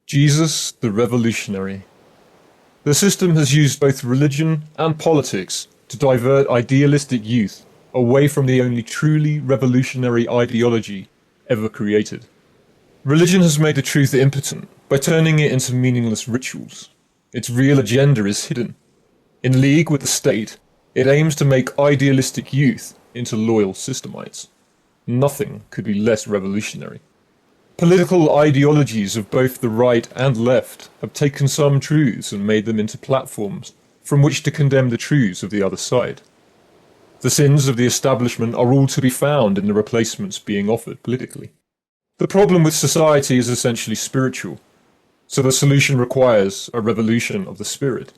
Jesus the Revolutionary. The system has used both religion and politics to divert idealistic youth away from the only truly revolutionary ideology ever created. Religion has made the truth impotent by turning it into meaningless rituals. Its real agenda is hidden. In league with the state, it aims to make idealistic youth into loyal systemites. Nothing could be less revolutionary. Political ideologies of both the right and left have taken some truths and made them into platforms from which to condemn the truths of the other side. The sins of the establishment are all to be found in the replacements being offered politically. The problem with society is essentially spiritual, so the solution requires a revolution of the spirit.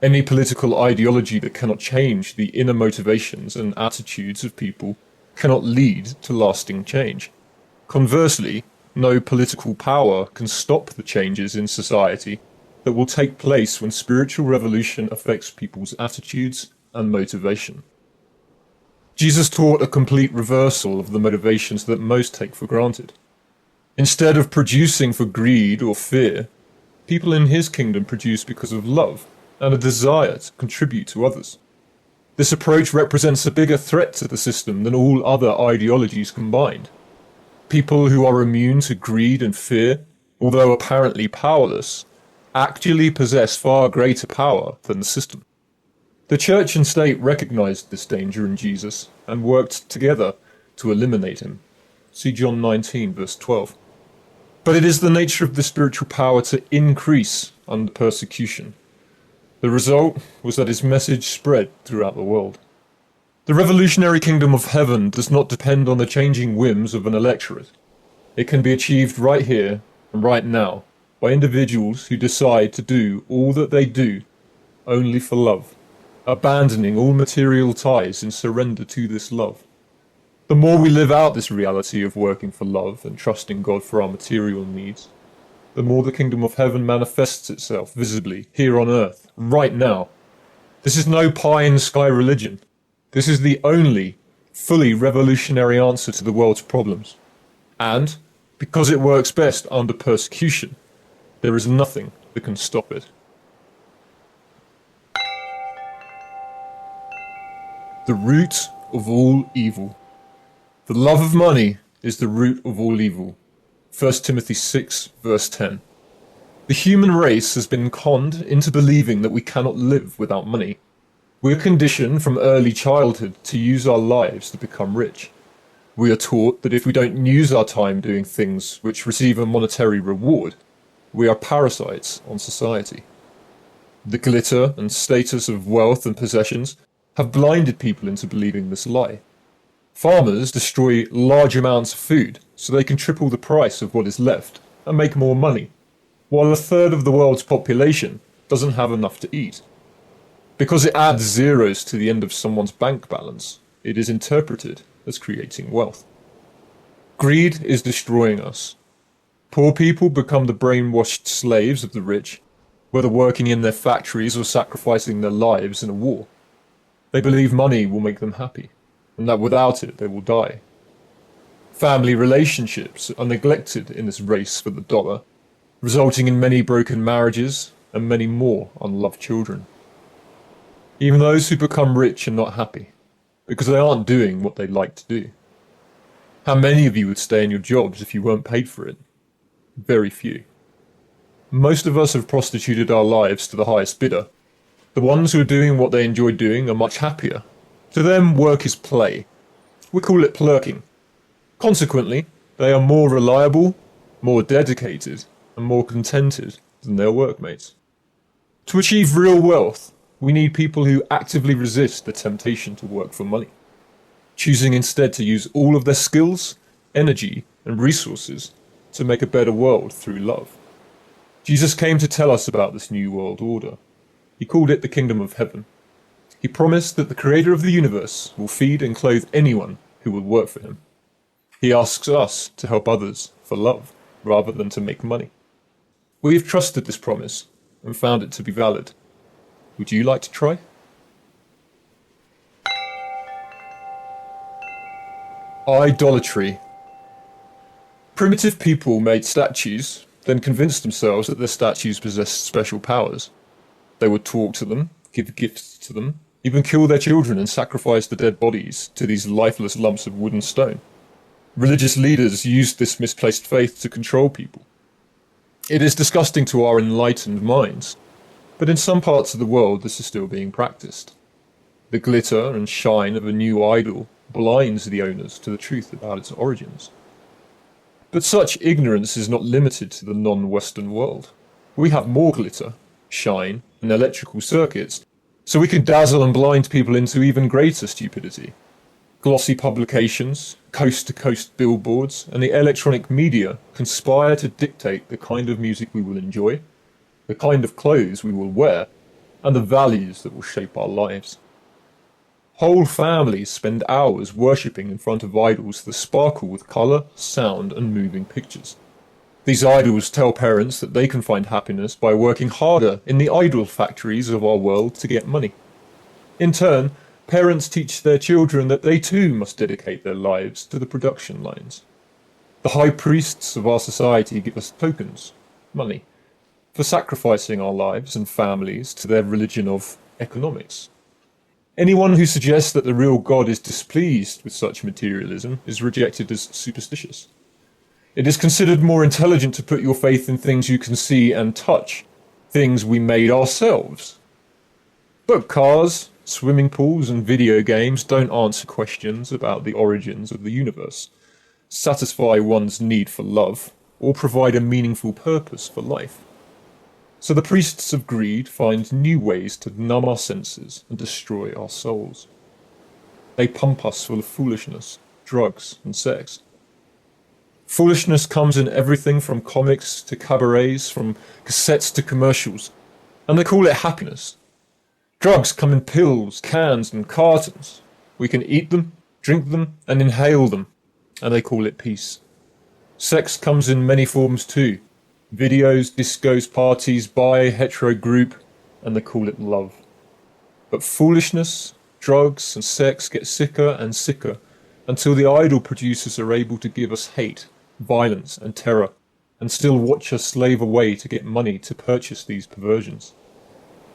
Any political ideology that cannot change the inner motivations and attitudes of people cannot lead to lasting change. Conversely, no political power can stop the changes in society that will take place when spiritual revolution affects people's attitudes and motivation. Jesus taught a complete reversal of the motivations that most take for granted. Instead of producing for greed or fear, people in his kingdom produce because of love and a desire to contribute to others. This approach represents a bigger threat to the system than all other ideologies combined. People who are immune to greed and fear, although apparently powerless, actually possess far greater power than the system. The church and state recognized this danger in Jesus and worked together to eliminate him. See John 19, verse 12. But it is the nature of the spiritual power to increase under persecution. The result was that his message spread throughout the world. The revolutionary kingdom of heaven does not depend on the changing whims of an electorate. It can be achieved right here and right now by individuals who decide to do all that they do only for love, abandoning all material ties in surrender to this love. The more we live out this reality of working for love and trusting God for our material needs, the more the kingdom of heaven manifests itself visibly here on earth, right now. This is no pie-in-the-sky religion. This is the only fully revolutionary answer to the world's problems. And, because it works best under persecution, there is nothing that can stop it. The root of all evil. The love of money is the root of all evil. 1 Timothy 6, verse 10. The human race has been conned into believing that we cannot live without money. We are conditioned from early childhood to use our lives to become rich. We are taught that if we don't use our time doing things which receive a monetary reward, we are parasites on society. The glitter and status of wealth and possessions have blinded people into believing this lie. Farmers destroy large amounts of food so they can triple the price of what is left and make more money, while a third of the world's population doesn't have enough to eat. Because it adds zeros to the end of someone's bank balance, it is interpreted as creating wealth. Greed is destroying us. Poor people become the brainwashed slaves of the rich, whether working in their factories or sacrificing their lives in a war. They believe money will make them happy, and that without it they will die. Family relationships are neglected in this race for the dollar, resulting in many broken marriages and many more unloved children. Even those who become rich are not happy, because they aren't doing what they like to do. How many of you would stay in your jobs if you weren't paid for it? Very few. Most of us have prostituted our lives to the highest bidder. The ones who are doing what they enjoy doing are much happier. To them, work is play. We call it plurking. Consequently, they are more reliable, more dedicated, and more contented than their workmates. To achieve real wealth, we need people who actively resist the temptation to work for money, choosing instead to use all of their skills, energy, and resources to make a better world through love. Jesus came to tell us about this new world order. He called it the kingdom of heaven. He promised that the creator of the universe will feed and clothe anyone who will work for him. He asks us to help others for love rather than to make money. We have trusted this promise and found it to be valid. Would you like to try? Idolatry. Primitive people made statues then convinced themselves that their statues possessed special powers. They would talk to them, give gifts to them, even kill their children and sacrifice the dead bodies to these lifeless lumps of wood and stone. Religious leaders used this misplaced faith to control people. It is disgusting to our enlightened minds, but in some parts of the world this is still being practiced. The glitter and shine of a new idol blinds the owners to the truth about its origins. But such ignorance is not limited to the non-Western world. We have more glitter, shine, and electrical circuits, so we can dazzle and blind people into even greater stupidity. Glossy publications, coast-to-coast billboards, and the electronic media conspire to dictate the kind of music we will enjoy, the kind of clothes we will wear, and the values that will shape our lives. Whole families spend hours worshipping in front of idols that sparkle with colour, sound, and moving pictures. These idols tell parents that they can find happiness by working harder in the idol factories of our world to get money. In turn, parents teach their children that they too must dedicate their lives to the production lines. The high priests of our society give us tokens, money, for sacrificing our lives and families to their religion of economics. Anyone who suggests that the real God is displeased with such materialism is rejected as superstitious. It is considered more intelligent to put your faith in things you can see and touch, things we made ourselves. But cars, swimming pools, and video games don't answer questions about the origins of the universe, satisfy one's need for love, or provide a meaningful purpose for life. So the priests of greed find new ways to numb our senses and destroy our souls. They pump us full of foolishness, drugs, and sex. Foolishness comes in everything from comics to cabarets, from cassettes to commercials, and they call it happiness. Drugs come in pills, cans, and cartons. We can eat them, drink them, and inhale them, and they call it peace. Sex comes in many forms too. Videos, discos, parties, bi, hetero group, and they call it love. But foolishness, drugs, and sex get sicker and sicker until the idol producers are able to give us hate, violence, and terror, and still watch us slave away to get money to purchase these perversions.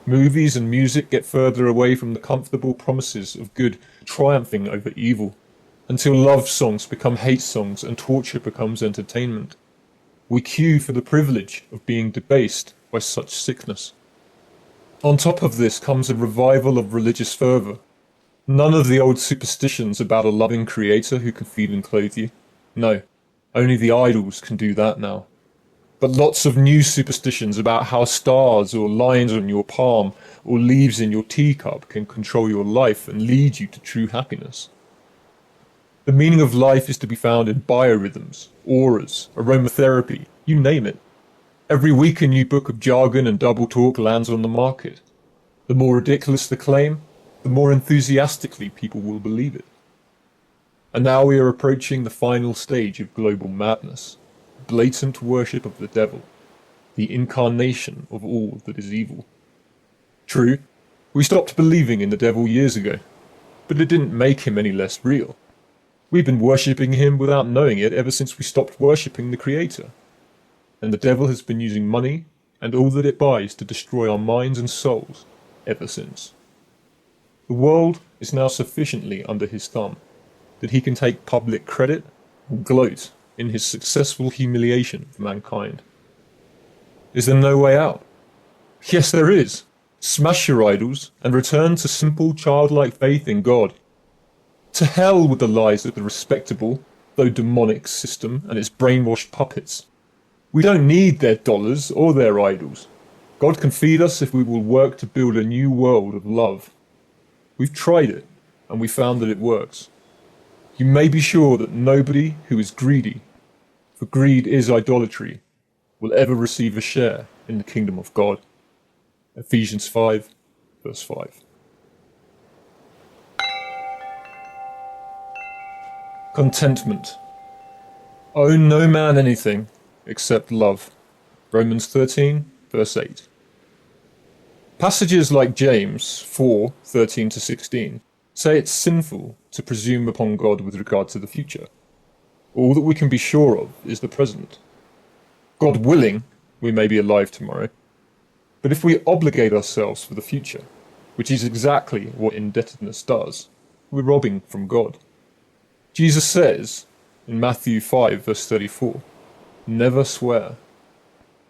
Movies and music get further away from the comfortable promises of good triumphing over evil, until love songs become hate songs and torture becomes entertainment. We queue for the privilege of being debased by such sickness. On top of this comes a revival of religious fervour. None of the old superstitions about a loving creator who can feed and clothe you. No, only the idols can do that now. But lots of new superstitions about how stars or lines on your palm or leaves in your teacup can control your life and lead you to true happiness. The meaning of life is to be found in biorhythms, auras, aromatherapy, you name it. Every week a new book of jargon and double talk lands on the market. The more ridiculous the claim, the more enthusiastically people will believe it. And now we are approaching the final stage of global madness, blatant worship of the devil, the incarnation of all that is evil. True, we stopped believing in the devil years ago, but it didn't make him any less real. We've been worshipping him without knowing it ever since we stopped worshipping the Creator. And the devil has been using money and all that it buys to destroy our minds and souls ever since. The world is now sufficiently under his thumb that he can take public credit and gloat in his successful humiliation of mankind. Is there no way out? Yes, there is. Smash your idols and return to simple childlike faith in God. To hell with the lies of the respectable, though demonic system and its brainwashed puppets. We don't need their dollars or their idols. God can feed us if we will work to build a new world of love. We've tried it, and we found that it works. You may be sure that nobody who is greedy, for greed is idolatry, will ever receive a share in the kingdom of God. Ephesians 5, verse 5. Contentment. Owe no man anything except love. Romans 13, verse 8. Passages like James 4, 13-16 say it's sinful to presume upon God with regard to the future. All that we can be sure of is the present. God willing, we may be alive tomorrow. But if we obligate ourselves for the future, which is exactly what indebtedness does, we're robbing from God. Jesus says in Matthew 5 verse 34, never swear.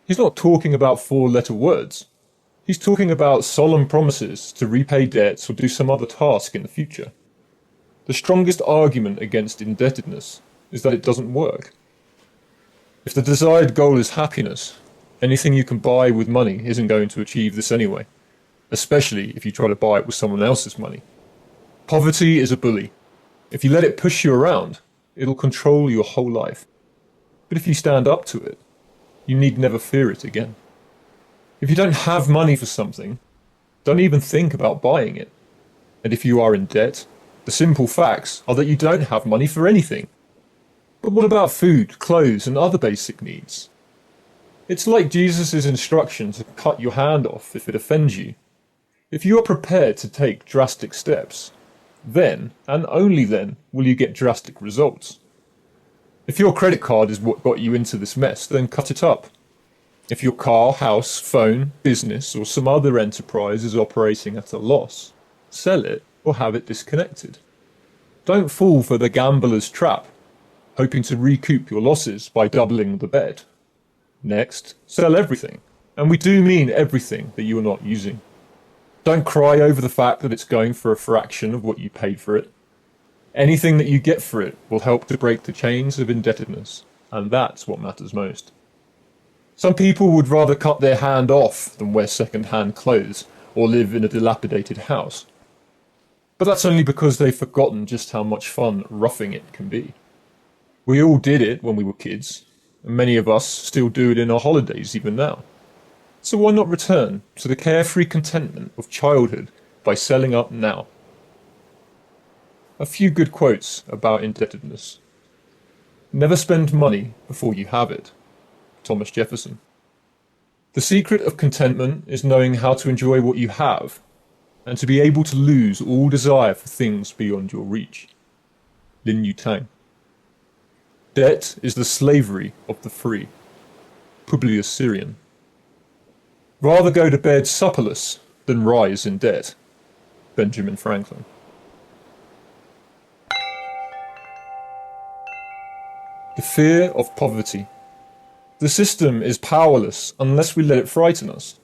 He's not talking about four-letter words. He's talking about solemn promises to repay debts or do some other task in the future. The strongest argument against indebtedness is that it doesn't work. If the desired goal is happiness, anything you can buy with money isn't going to achieve this anyway, especially if you try to buy it with someone else's money. Poverty is a bully. If you let it push you around, it'll control your whole life. But if you stand up to it, you need never fear it again. If you don't have money for something, don't even think about buying it. And if you are in debt, the simple facts are that you don't have money for anything. But what about food, clothes, and other basic needs? It's like Jesus' instruction to cut your hand off if it offends you. If you are prepared to take drastic steps, then, and only then, will you get drastic results. If your credit card is what got you into this mess, then cut it up. If your car, house, phone, business, or some other enterprise is operating at a loss, sell it or have it disconnected. Don't fall for the gambler's trap, hoping to recoup your losses by doubling the bet. Next, sell everything, and we do mean everything that you are not using. Don't cry over the fact that it's going for a fraction of what you paid for it. Anything that you get for it will help to break the chains of indebtedness, and that's what matters most. Some people would rather cut their hand off than wear second-hand clothes or live in a dilapidated house. But that's only because they've forgotten just how much fun roughing it can be. We all did it when we were kids, and many of us still do it in our holidays even now. So why not return to the carefree contentment of childhood by selling up now? A few good quotes about indebtedness. Never spend money before you have it. Thomas Jefferson. The secret of contentment is knowing how to enjoy what you have, and to be able to lose all desire for things beyond your reach. Lin Yutang. Debt is the slavery of the free. Publius Syrian. Rather go to bed supperless than rise in debt. Benjamin Franklin. The fear of poverty. The system is powerless unless we let it frighten us.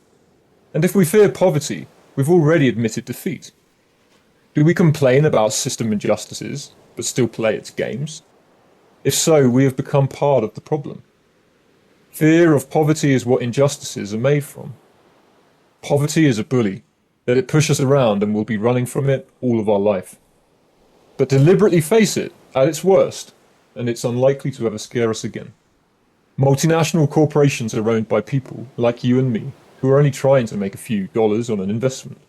And if we fear poverty, we've already admitted defeat. Do we complain about system injustices, but still play its games? If so, we have become part of the problem. Fear of poverty is what injustices are made from. Poverty is a bully. Let it push us around and we'll be running from it all of our life. But deliberately face it at its worst, and it's unlikely to ever scare us again. Multinational corporations are owned by people like you and me who are only trying to make a few dollars on an investment.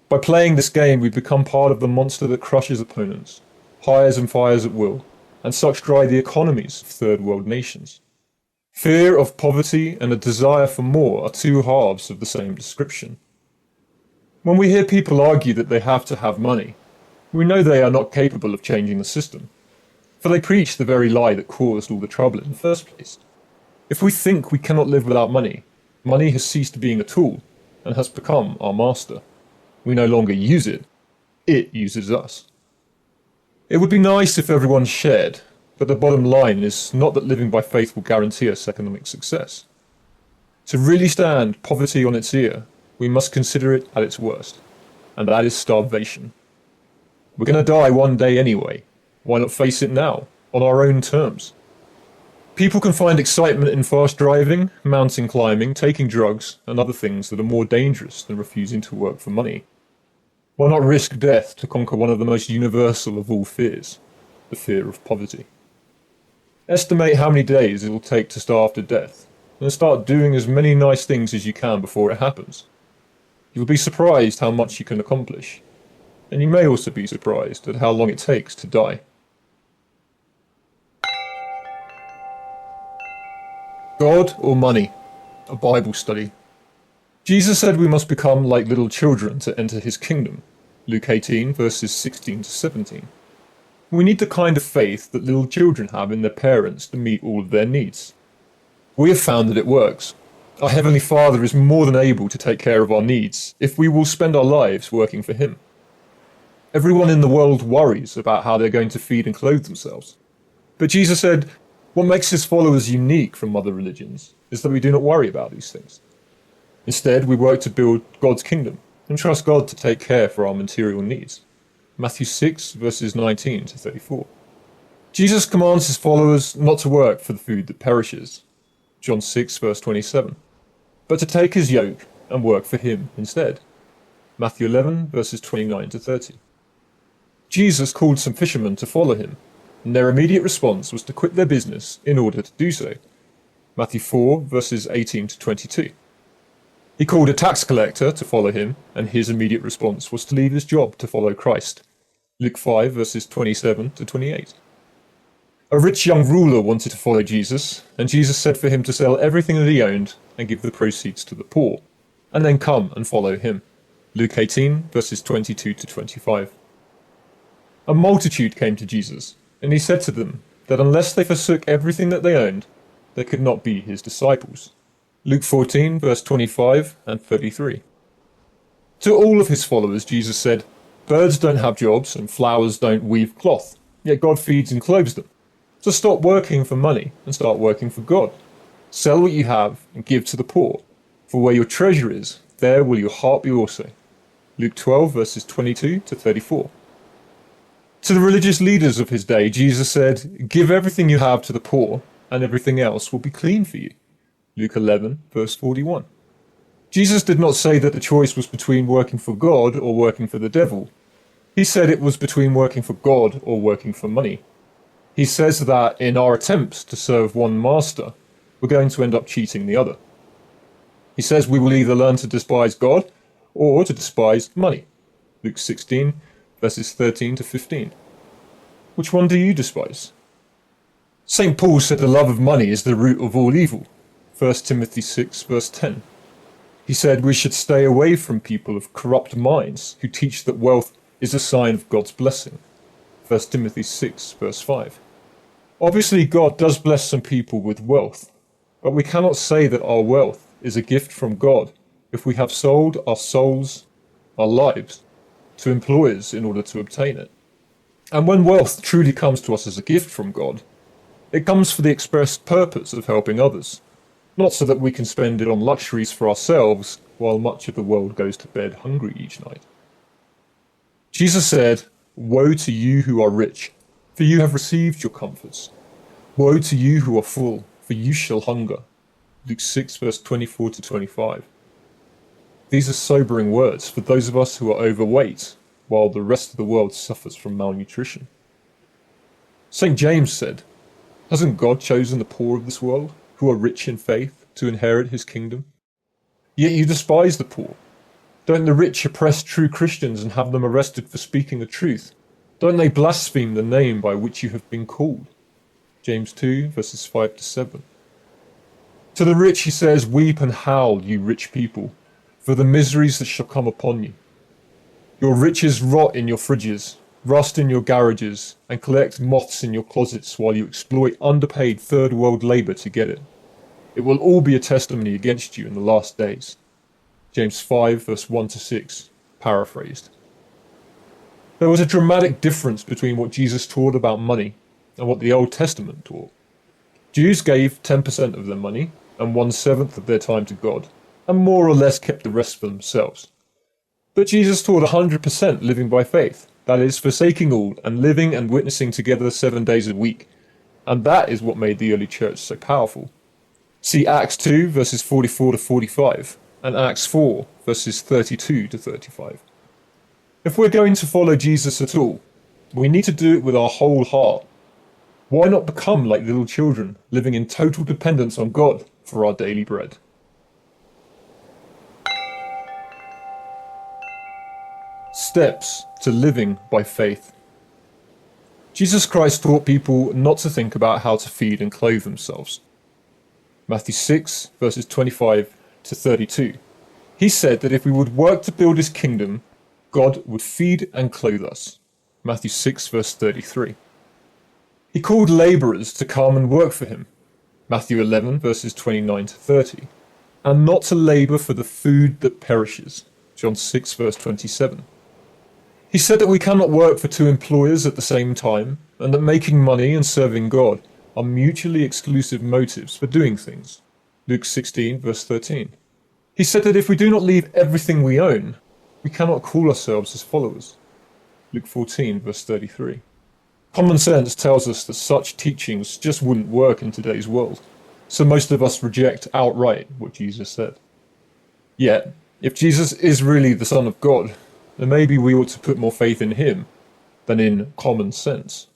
By playing this game, we become part of the monster that crushes opponents, hires and fires at will, and sucks dry the economies of third world nations. Fear of poverty and a desire for more are two halves of the same description. When we hear people argue that they have to have money, we know they are not capable of changing the system, for they preach the very lie that caused all the trouble in the first place. If we think we cannot live without money, money has ceased being a tool and has become our master. We no longer use it, it uses us. It would be nice if everyone shared, but the bottom line is not that living by faith will guarantee us economic success. To really stand poverty on its ear, we must consider it at its worst, and that is starvation. We're going to die one day anyway. Why not face it now, on our own terms? People can find excitement in fast driving, mountain climbing, taking drugs, and other things that are more dangerous than refusing to work for money. Why not risk death to conquer one of the most universal of all fears, the fear of poverty? Estimate how many days it will take to starve to death, and start doing as many nice things as you can before it happens. You'll be surprised how much you can accomplish, and you may also be surprised at how long it takes to die. God or money? A Bible study. Jesus said we must become like little children to enter his kingdom. Luke 18 verses 16 to 17. We need the kind of faith that little children have in their parents to meet all of their needs. We have found that it works. Our Heavenly Father is more than able to take care of our needs if we will spend our lives working for Him. Everyone in the world worries about how they're going to feed and clothe themselves. But Jesus said, what makes His followers unique from other religions is that we do not worry about these things. Instead, we work to build God's kingdom and trust God to take care for our material needs. Matthew 6, verses 19 to 34. Jesus commands His followers not to work for the food that perishes, John 6, verse 27, but to take His yoke and work for Him instead, Matthew 11, verses 29 to 30. Jesus called some fishermen to follow Him, and their immediate response was to quit their business in order to do so, Matthew 4, verses 18 to 22. He called a tax collector to follow Him, and his immediate response was to leave his job to follow Christ, Luke 5, verses 27 to 28. A rich young ruler wanted to follow Jesus, and Jesus said for him to sell everything that he owned and give the proceeds to the poor, and then come and follow Him, Luke 18, verses 22 to 25. A multitude came to Jesus, and He said to them that unless they forsook everything that they owned, they could not be His disciples. Luke 14, verse 25 and 33. To all of His followers, Jesus said, birds don't have jobs and flowers don't weave cloth, yet God feeds and clothes them. So stop working for money and start working for God. Sell what you have and give to the poor, for where your treasure is, there will your heart be also. Luke 12, verses 22 to 34. To the religious leaders of His day, Jesus said, give everything you have to the poor, and everything else will be clean for you. Luke 11, verse 41. Jesus did not say that the choice was between working for God or working for the devil. He said it was between working for God or working for money. He says that in our attempts to serve one master, we're going to end up cheating the other. He says we will either learn to despise God or to despise money. Luke 16, verses 13 to 15. Which one do you despise? St. Paul said the love of money is the root of all evil. 1 Timothy 6, verse 10. He said we should stay away from people of corrupt minds who teach that wealth is a sign of God's blessing. 1 Timothy 6, verse 5. Obviously, God does bless some people with wealth, but we cannot say that our wealth is a gift from God if we have sold our souls, our lives, to employers in order to obtain it. And when wealth truly comes to us as a gift from God, it comes for the express purpose of helping others, not so that we can spend it on luxuries for ourselves while much of the world goes to bed hungry each night. Jesus said, woe to you who are rich, for you have received your comforts. Woe to you who are full, for you shall hunger. Luke 6, verse 24 to 25. These are sobering words for those of us who are overweight, while the rest of the world suffers from malnutrition. St. James said, hasn't God chosen the poor of this world, who are rich in faith, to inherit His kingdom? Yet you despise the poor. Don't the rich oppress true Christians and have them arrested for speaking the truth? Don't they blaspheme the name by which you have been called? James 2, verses 5 to 7. To the rich He says, weep and howl, you rich people, for the miseries that shall come upon you. Your riches rot in your fridges, rust in your garages, and collect moths in your closets while you exploit underpaid third world labour to get it. It will all be a testimony against you in the last days. James 5, verse 1 to 6, paraphrased. There was a dramatic difference between what Jesus taught about money and what the Old Testament taught. Jews gave 10% of their money and 1/7 of their time to God, and more or less kept the rest for themselves. But Jesus taught 100% living by faith, that is, forsaking all and living and witnessing together 7 days a week. And that is what made the early church so powerful. See Acts 2, verses 44 to 45, and Acts 4, verses 32 to 35. If we're going to follow Jesus at all, we need to do it with our whole heart. Why not become like little children, living in total dependence on God for our daily bread? Steps to living by faith. Jesus Christ taught people not to think about how to feed and clothe themselves. Matthew 6, verses 25 to 32. He said that if we would work to build His kingdom, God would feed and clothe us. Matthew 6, verse 33. He called labourers to come and work for Him. Matthew 11 verses 29 to 30. And not to labour for the food that perishes, John 6 verse 27. He said that we cannot work for two employers at the same time, and that making money and serving God are mutually exclusive motives for doing things, Luke 16 verse 13. He said that if we do not leave everything we own, we cannot call ourselves his followers, Luke 14 verse 33. Common sense tells us that such teachings just wouldn't work in today's world, so most of us reject outright what Jesus said. Yet, if Jesus is really the Son of God, then maybe we ought to put more faith in him than in common sense.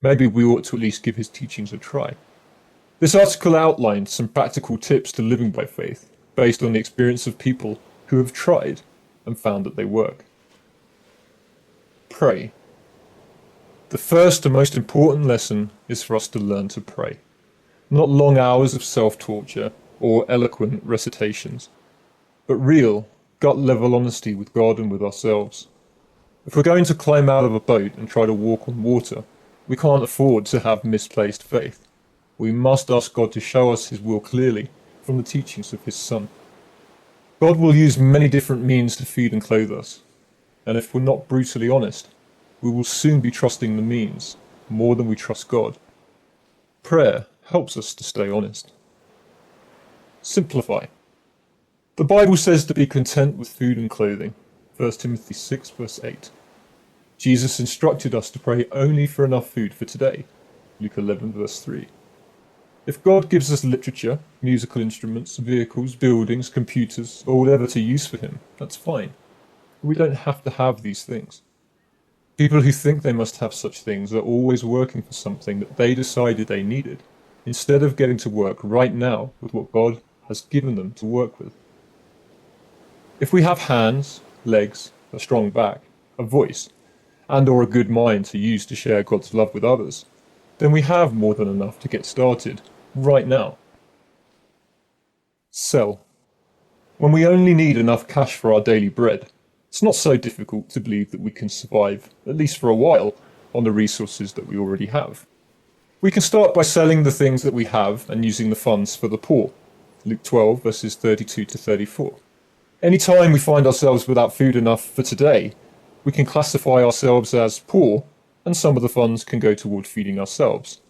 Maybe we ought to at least give his teachings a try. This article outlined some practical tips to living by faith, based on the experience of people who have tried and found that they work. Pray. The first and most important lesson is for us to learn to pray. Not long hours of self-torture or eloquent recitations, but real, gut-level honesty with God and with ourselves. If we're going to climb out of a boat and try to walk on water, we can't afford to have misplaced faith. We must ask God to show us his will clearly from the teachings of his Son. God will use many different means to feed and clothe us, and if we're not brutally honest, we will soon be trusting the means more than we trust God. Prayer helps us to stay honest. Simplify. The Bible says to be content with food and clothing, 1 Timothy 6 verse 8. Jesus instructed us to pray only for enough food for today, Luke 11 verse 3. If God gives us literature, musical instruments, vehicles, buildings, computers, or whatever to use for him, that's fine. We don't have to have these things. People who think they must have such things are always working for something that they decided they needed, instead of getting to work right now with what God has given them to work with. If we have hands, legs, a strong back, a voice, and or a good mind to use to share God's love with others, then we have more than enough to get started right now. Sell. When we only need enough cash for our daily bread, it's not so difficult to believe that we can survive, at least for a while, on the resources that we already have. We can start by selling the things that we have and using the funds for the poor, Luke 12 verses 32 to 34. Any time we find ourselves without food enough for today, we can classify ourselves as poor, and some of the funds can go toward feeding ourselves.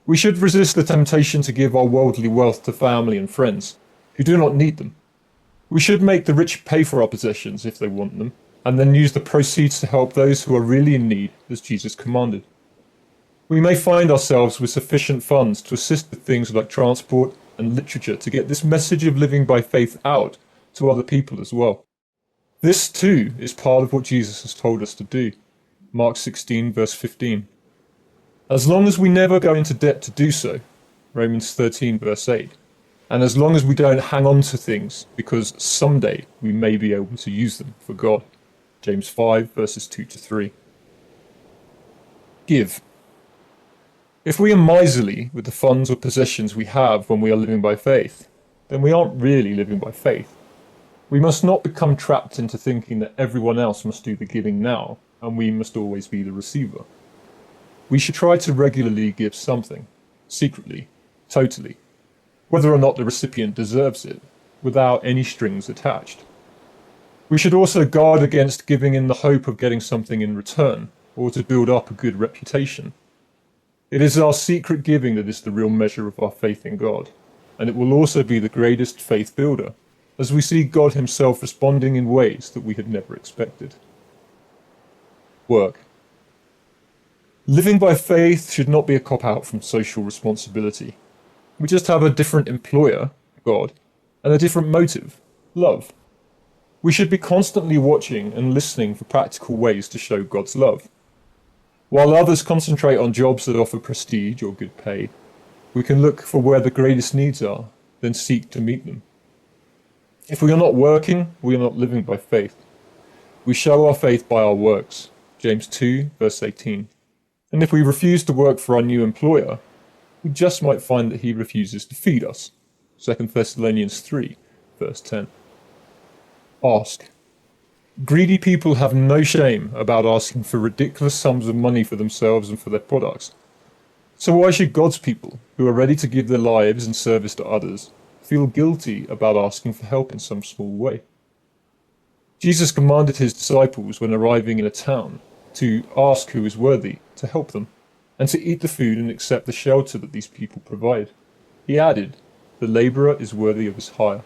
We should resist the temptation to give our worldly wealth to family and friends who do not need them. We should make the rich pay for our possessions if they want them, and then use the proceeds to help those who are really in need, as Jesus commanded. We may find ourselves with sufficient funds to assist with things like transport and literature to get this message of living by faith out to other people as well. This too is part of what Jesus has told us to do. Mark 16 verse 15. As long as we never go into debt to do so, Romans 13 verse 8. And as long as we don't hang on to things because someday we may be able to use them for God, James 5 verses 2 to 3. Give. If we are miserly with the funds or possessions we have when we are living by faith, then we aren't really living by faith. We must not become trapped into thinking that everyone else must do the giving now, and we must always be the receiver. We should try to regularly give something, secretly, totally, whether or not the recipient deserves it, without any strings attached. We should also guard against giving in the hope of getting something in return, or to build up a good reputation. It is our secret giving that is the real measure of our faith in God, and it will also be the greatest faith builder, as we see God himself responding in ways that we had never expected. Work. Living by faith should not be a cop-out from social responsibility. We just have a different employer, God, and a different motive, love. We should be constantly watching and listening for practical ways to show God's love. While others concentrate on jobs that offer prestige or good pay, we can look for where the greatest needs are, then seek to meet them. If we are not working, we are not living by faith. We show our faith by our works, James 2, verse 18. And if we refuse to work for our new employer, we just might find that he refuses to feed us, 2 Thessalonians 3, verse 10. Ask. Greedy people have no shame about asking for ridiculous sums of money for themselves and for their products. So why should God's people, who are ready to give their lives in service to others, feel guilty about asking for help in some small way? Jesus commanded his disciples when arriving in a town to ask who is worthy to help them, and to eat the food and accept the shelter that these people provide. He added, "The labourer is worthy of his hire."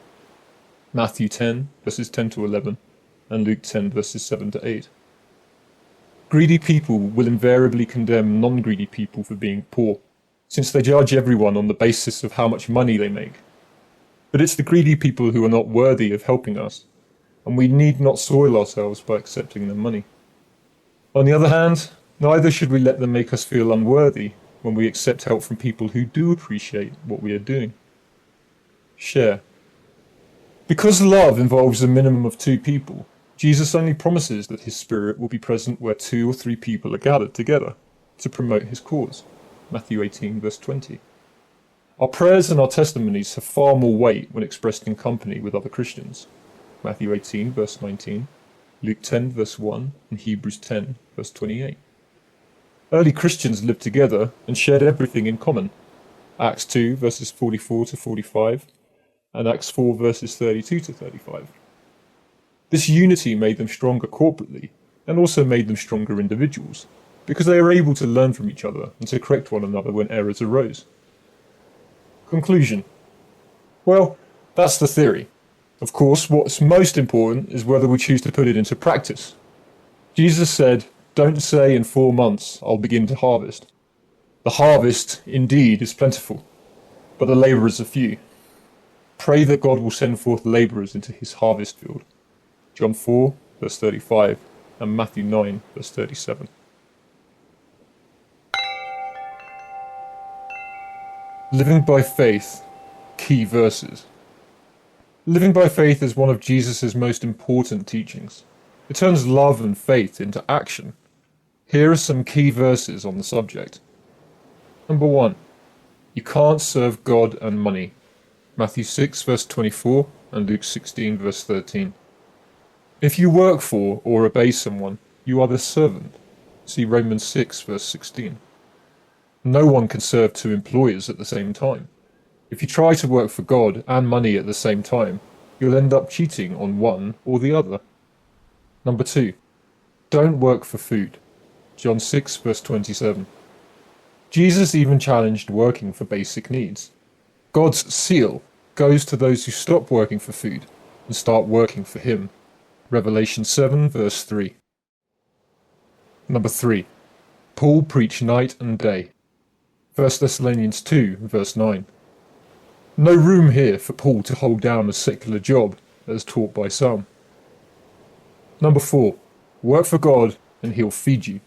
Matthew 10, verses 10 to 11, and Luke 10, verses 7 to 8. Greedy people will invariably condemn non-greedy people for being poor, since they judge everyone on the basis of how much money they make. But it's the greedy people who are not worthy of helping us, and we need not soil ourselves by accepting their money. On the other hand, neither should we let them make us feel unworthy when we accept help from people who do appreciate what we are doing. Share. Because love involves a minimum of 2 people, Jesus only promises that his Spirit will be present where 2 or 3 people are gathered together to promote his cause. Matthew 18, verse 20. Our prayers and our testimonies have far more weight when expressed in company with other Christians. Matthew 18, verse 19, Luke 10, verse 1, and Hebrews 10, verse 28. Early Christians lived together and shared everything in common. Acts 2, verses 44 to 45, and Acts 4, verses 32 to 35. This unity made them stronger corporately, and also made them stronger individuals, because they were able to learn from each other and to correct one another when errors arose. Conclusion. Well, that's the theory. Of course, what's most important is whether we choose to put it into practice. Jesus said, "Don't say in 4 months, I'll begin to harvest." The harvest, indeed, is plentiful, but the labourers are few. Pray that God will send forth labourers into his harvest field. John 4, verse 35, and Matthew 9, verse 37. Living by faith, key verses. Living by faith is one of Jesus' most important teachings. It turns love and faith into action. Here are some key verses on the subject. Number 1. You can't serve God and money. Matthew 6, verse 24, and Luke 16, verse 13. If you work for or obey someone, you are their servant. See Romans 6, verse 16. No one can serve 2 employers at the same time. If you try to work for God and money at the same time, you'll end up cheating on one or the other. Number 2. Don't work for food. John 6, verse 27. Jesus even challenged working for basic needs. God's seal goes to those who stop working for food and start working for him. Revelation 7, verse 3. Number 3. Paul preached night and day. 1 Thessalonians 2, verse 9. No room here for Paul to hold down a secular job, as taught by some. Number 4. Work for God and he'll feed you.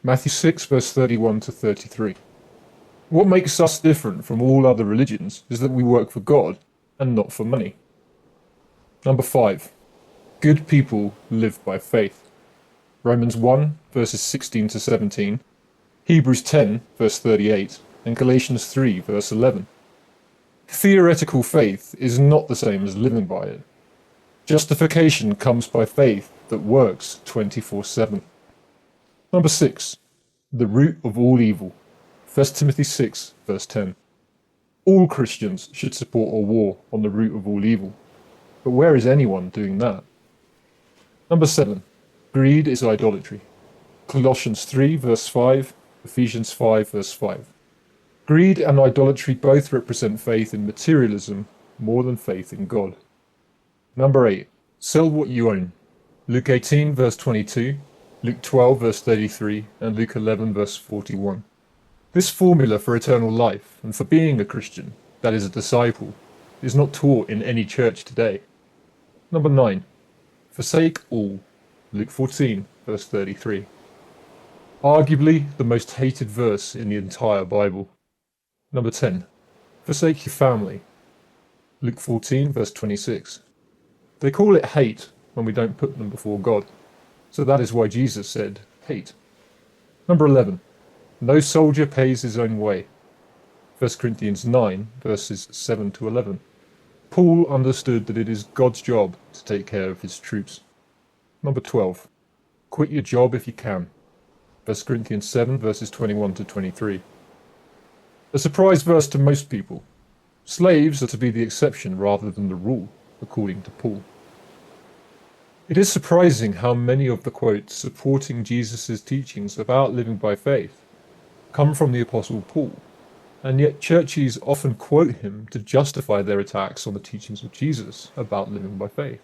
Matthew 6, verse 31 to 33. What makes us different from all other religions is that we work for God and not for money. Number 5. Good people live by faith. Romans 1, verses 16 to 17, Hebrews 10, verse 38, and Galatians 3, verse 11. Theoretical faith is not the same as living by it. Justification comes by faith that works 24/7. Number 6. The root of all evil. 1 Timothy 6, verse 10. All Christians should support a war on the root of all evil. But where is anyone doing that? Number 7. Greed is idolatry. Colossians 3, verse 5, Ephesians 5, verse 5. Greed and idolatry both represent faith in materialism more than faith in God. Number 8. Sell what you own. Luke 18, verse 22, Luke 12, verse 33, and Luke 11, verse 41. This formula for eternal life and for being a Christian, that is a disciple, is not taught in any church today. Number 9. Forsake all. Luke 14, verse 33. Arguably the most hated verse in the entire Bible. Number 10. Forsake your family. Luke 14, verse 26. They call it hate when we don't put them before God. So that is why Jesus said, hate. Number 11. No soldier pays his own way. 1 Corinthians 9, verses 7 to 11. Paul understood that it is God's job to take care of his troops. Number 12. Quit your job if you can. 1 Corinthians 7, verses 21 to 23. A surprise verse to most people. Slaves are to be the exception rather than the rule, according to Paul. It is surprising how many of the quotes supporting Jesus' teachings about living by faith come from the Apostle Paul, and yet churches often quote him to justify their attacks on the teachings of Jesus about living by faith.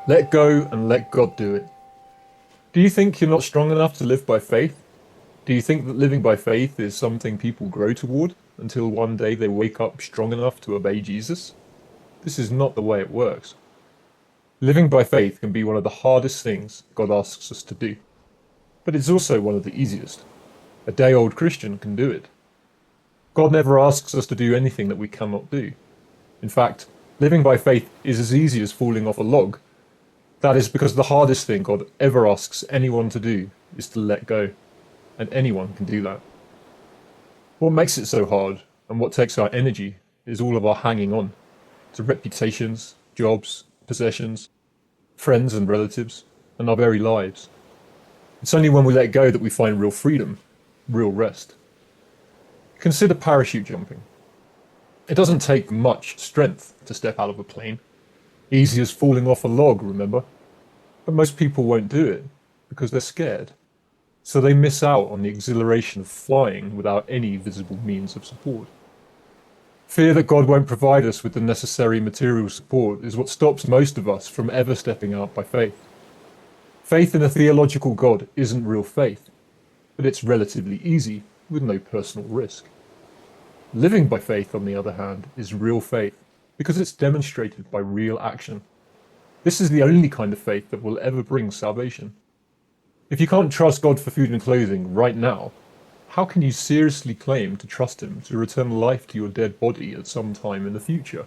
Let go and let God do it. Do you think you're not strong enough to live by faith? Do you think that living by faith is something people grow toward until one day they wake up strong enough to obey Jesus? This is not the way it works. Living by faith can be one of the hardest things God asks us to do, but it's also one of the easiest. A day-old Christian can do it. God never asks us to do anything that we cannot do. In fact, living by faith is as easy as falling off a log. That is because the hardest thing God ever asks anyone to do is to let go. And anyone can do that. What makes it so hard, and what takes our energy, is all of our hanging on to reputations, jobs, possessions, friends and relatives, and our very lives. It's only when we let go that we find real freedom, real rest. Consider parachute jumping. It doesn't take much strength to step out of a plane. Easy as falling off a log, remember? But most people won't do it because they're scared. So they miss out on the exhilaration of flying without any visible means of support. Fear that God won't provide us with the necessary material support is what stops most of us from ever stepping out by faith. Faith in a theological God isn't real faith, but it's relatively easy with no personal risk. Living by faith, on the other hand, is real faith because it's demonstrated by real action. This is the only kind of faith that will ever bring salvation. If you can't trust God for food and clothing right now, how can you seriously claim to trust him to return life to your dead body at some time in the future?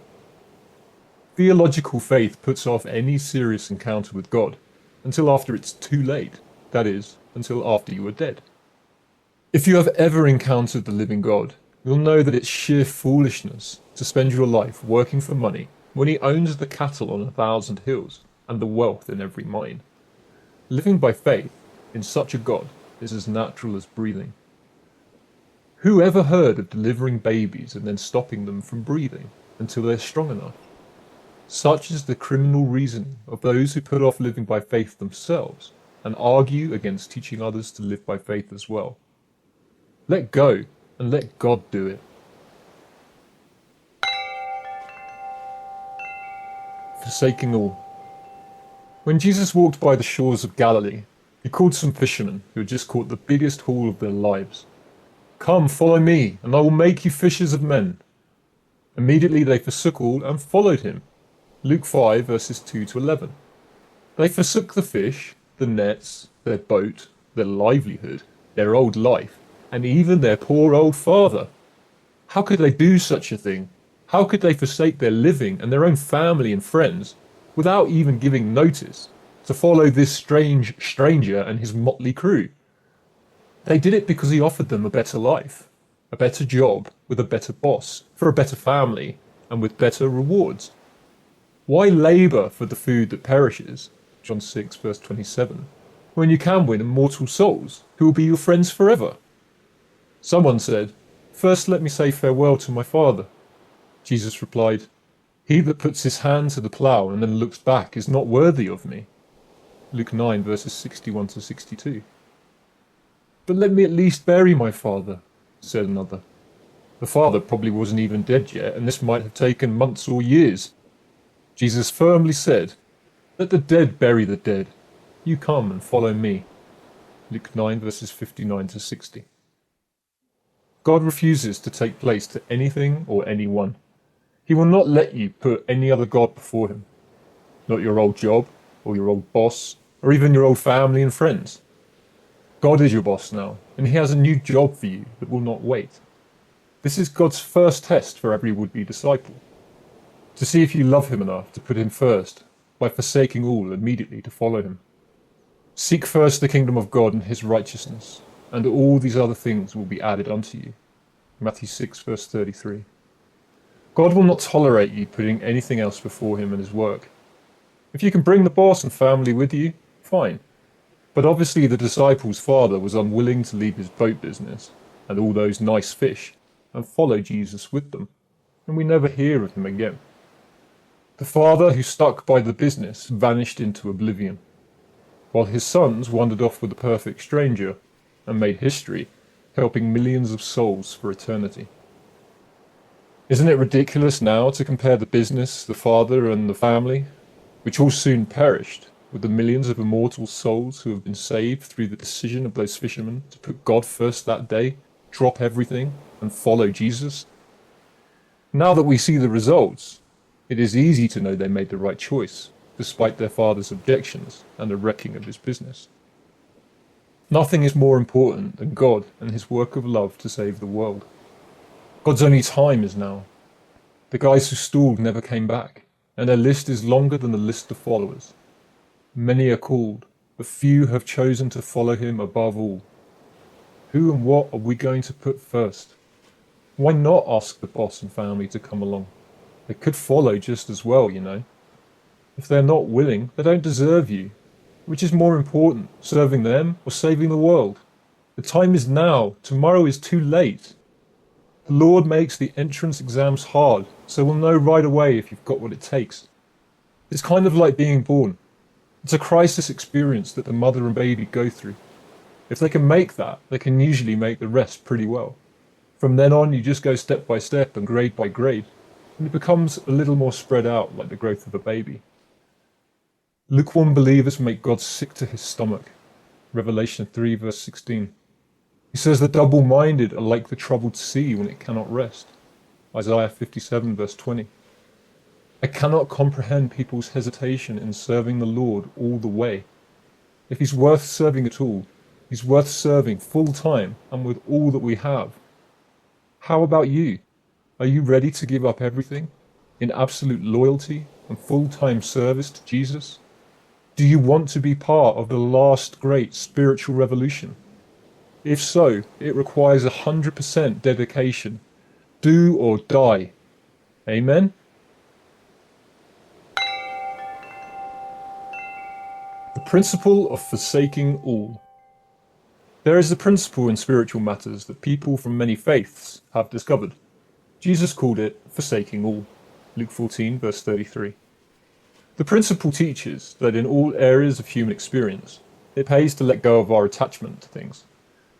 Theological faith puts off any serious encounter with God until after it's too late, that is, until after you are dead. If you have ever encountered the living God, you'll know that it's sheer foolishness to spend your life working for money when he owns the cattle on 1,000 hills and the wealth in every mine. Living by faith in such a God is as natural as breathing. Who ever heard of delivering babies and then stopping them from breathing until they're strong enough? Such is the criminal reasoning of those who put off living by faith themselves and argue against teaching others to live by faith as well. Let go and let God do it. Forsaking all. When Jesus walked by the shores of Galilee, he called some fishermen who had just caught the biggest haul of their lives. "Come, follow me, and I will make you fishers of men." Immediately they forsook all and followed him. Luke 5, verses 2 to 11. They forsook the fish, the nets, their boat, their livelihood, their old life, and even their poor old father. How could they do such a thing? How could they forsake their living and their own family and friends without even giving notice to follow this strange stranger and his motley crew? They did it because he offered them a better life, a better job with a better boss, for a better family, and with better rewards. Why labour for the food that perishes, John 6 verse 27, when you can win immortal souls who will be your friends forever? Someone said, "First let me say farewell to my father." Jesus replied, "He that puts his hand to the plough and then looks back is not worthy of me." Luke 9 verses 61 to 62. "But let me at least bury my father," said another. The father probably wasn't even dead yet, and this might have taken months or years. Jesus firmly said, "Let the dead bury the dead. You come and follow me." Luke 9 verses 59 to 60. God refuses to take place to anything or anyone. He will not let you put any other God before him. Not your old job, or your old boss, or even your old family and friends. God is your boss now, and he has a new job for you that will not wait. This is God's first test for every would-be disciple, to see if you love him enough to put him first by forsaking all immediately to follow him. Seek first the kingdom of God and his righteousness, and all these other things will be added unto you. Matthew 6 verse 33. God will not tolerate you putting anything else before him and his work. If you can bring the boss and family with you, fine. But obviously the disciples' father was unwilling to leave his boat business and all those nice fish and follow Jesus with them, and we never hear of him again. The father who stuck by the business vanished into oblivion, while his sons wandered off with a perfect stranger and made history, helping millions of souls for eternity. Isn't it ridiculous now to compare the business, the father, and the family, which all soon perished, with the millions of immortal souls who have been saved through the decision of those fishermen to put God first that day, drop everything, and follow Jesus? Now that we see the results, it is easy to know they made the right choice, despite their father's objections and the wrecking of his business. Nothing is more important than God and his work of love to save the world. God's only time is now. The guys who stalled never came back, and their list is longer than the list of followers. Many are called, but few have chosen to follow him above all. Who and what are we going to put first? Why not ask the boss and family to come along? They could follow just as well, you know. If they're not willing, they don't deserve you. Which is more important, serving them or saving the world? The time is now. Tomorrow is too late. The Lord makes the entrance exams hard, so we'll know right away if you've got what it takes. It's kind of like being born. It's a crisis experience that the mother and baby go through. If they can make that, they can usually make the rest pretty well. From then on, you just go step by step and grade by grade, and it becomes a little more spread out like the growth of a baby. Lukewarm believers make God sick to his stomach. Revelation 3 verse 16. He says the double-minded are like the troubled sea when it cannot rest. Isaiah 57 verse 20. I cannot comprehend people's hesitation in serving the Lord all the way. If he's worth serving at all, he's worth serving full time and with all that we have. How about you? Are you ready to give up everything in absolute loyalty and full-time service to Jesus? Do you want to be part of the last great spiritual revolution? If so, it requires 100% dedication. Do or die. Amen? The principle of forsaking all. There is a principle in spiritual matters that people from many faiths have discovered. Jesus called it forsaking all. Luke 14 verse 33. The principle teaches that in all areas of human experience, it pays to let go of our attachment to things,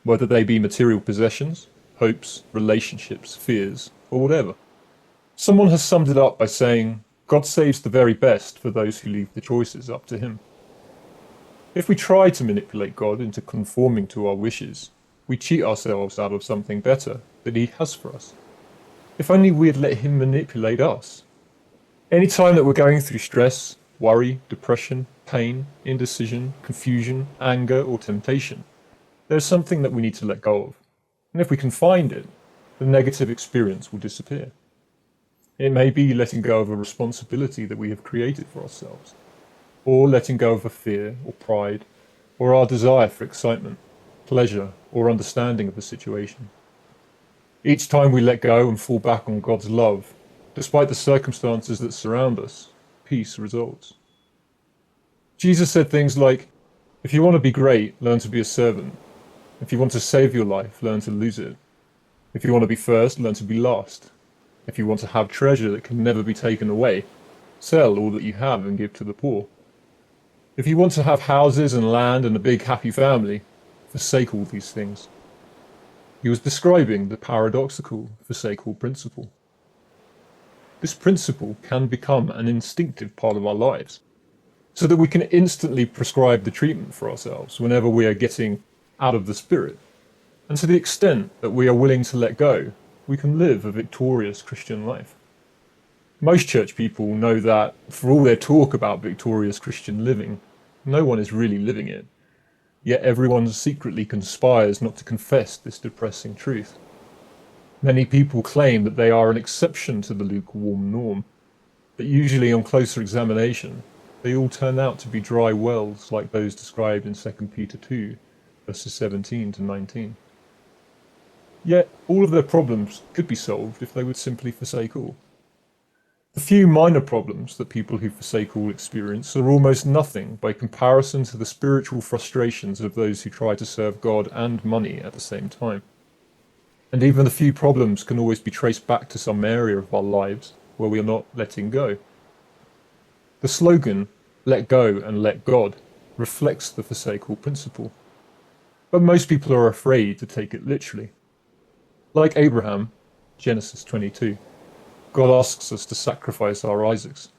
whether they be material possessions, hopes, relationships, fears, or whatever. Someone has summed it up by saying, God saves the very best for those who leave the choices up to him. If we try to manipulate God into conforming to our wishes, we cheat ourselves out of something better that he has for us. If only we had let him manipulate us. Any time that we're going through stress, worry, depression, pain, indecision, confusion, anger, or temptation, there's something that we need to let go of. And if we can find it, the negative experience will disappear. It may be letting go of a responsibility that we have created for ourselves, or letting go of a fear or pride, or our desire for excitement, pleasure, or understanding of the situation. Each time we let go and fall back on God's love, despite the circumstances that surround us, peace results. Jesus said things like, if you want to be great, learn to be a servant. If you want to save your life, learn to lose it. If you want to be first, learn to be last. If you want to have treasure that can never be taken away, sell all that you have and give to the poor. If you want to have houses and land and a big happy family, forsake all these things. He was describing the paradoxical forsake all principle. This principle can become an instinctive part of our lives, so that we can instantly prescribe the treatment for ourselves whenever we are getting out of the spirit. And to the extent that we are willing to let go, we can live a victorious Christian life. Most church people know that, for all their talk about victorious Christian living, no one is really living it. Yet everyone secretly conspires not to confess this depressing truth. Many people claim that they are an exception to the lukewarm norm, but usually on closer examination, they all turn out to be dry wells like those described in 2 Peter 2, verses 17 to 19. Yet all of their problems could be solved if they would simply forsake all. The few minor problems that people who forsake all experience are almost nothing by comparison to the spiritual frustrations of those who try to serve God and money at the same time. And even the few problems can always be traced back to some area of our lives where we are not letting go. The slogan, "Let go and let God," reflects the forsake all principle. But most people are afraid to take it literally. Like Abraham, Genesis 22, God asks us to sacrifice our Isaacs.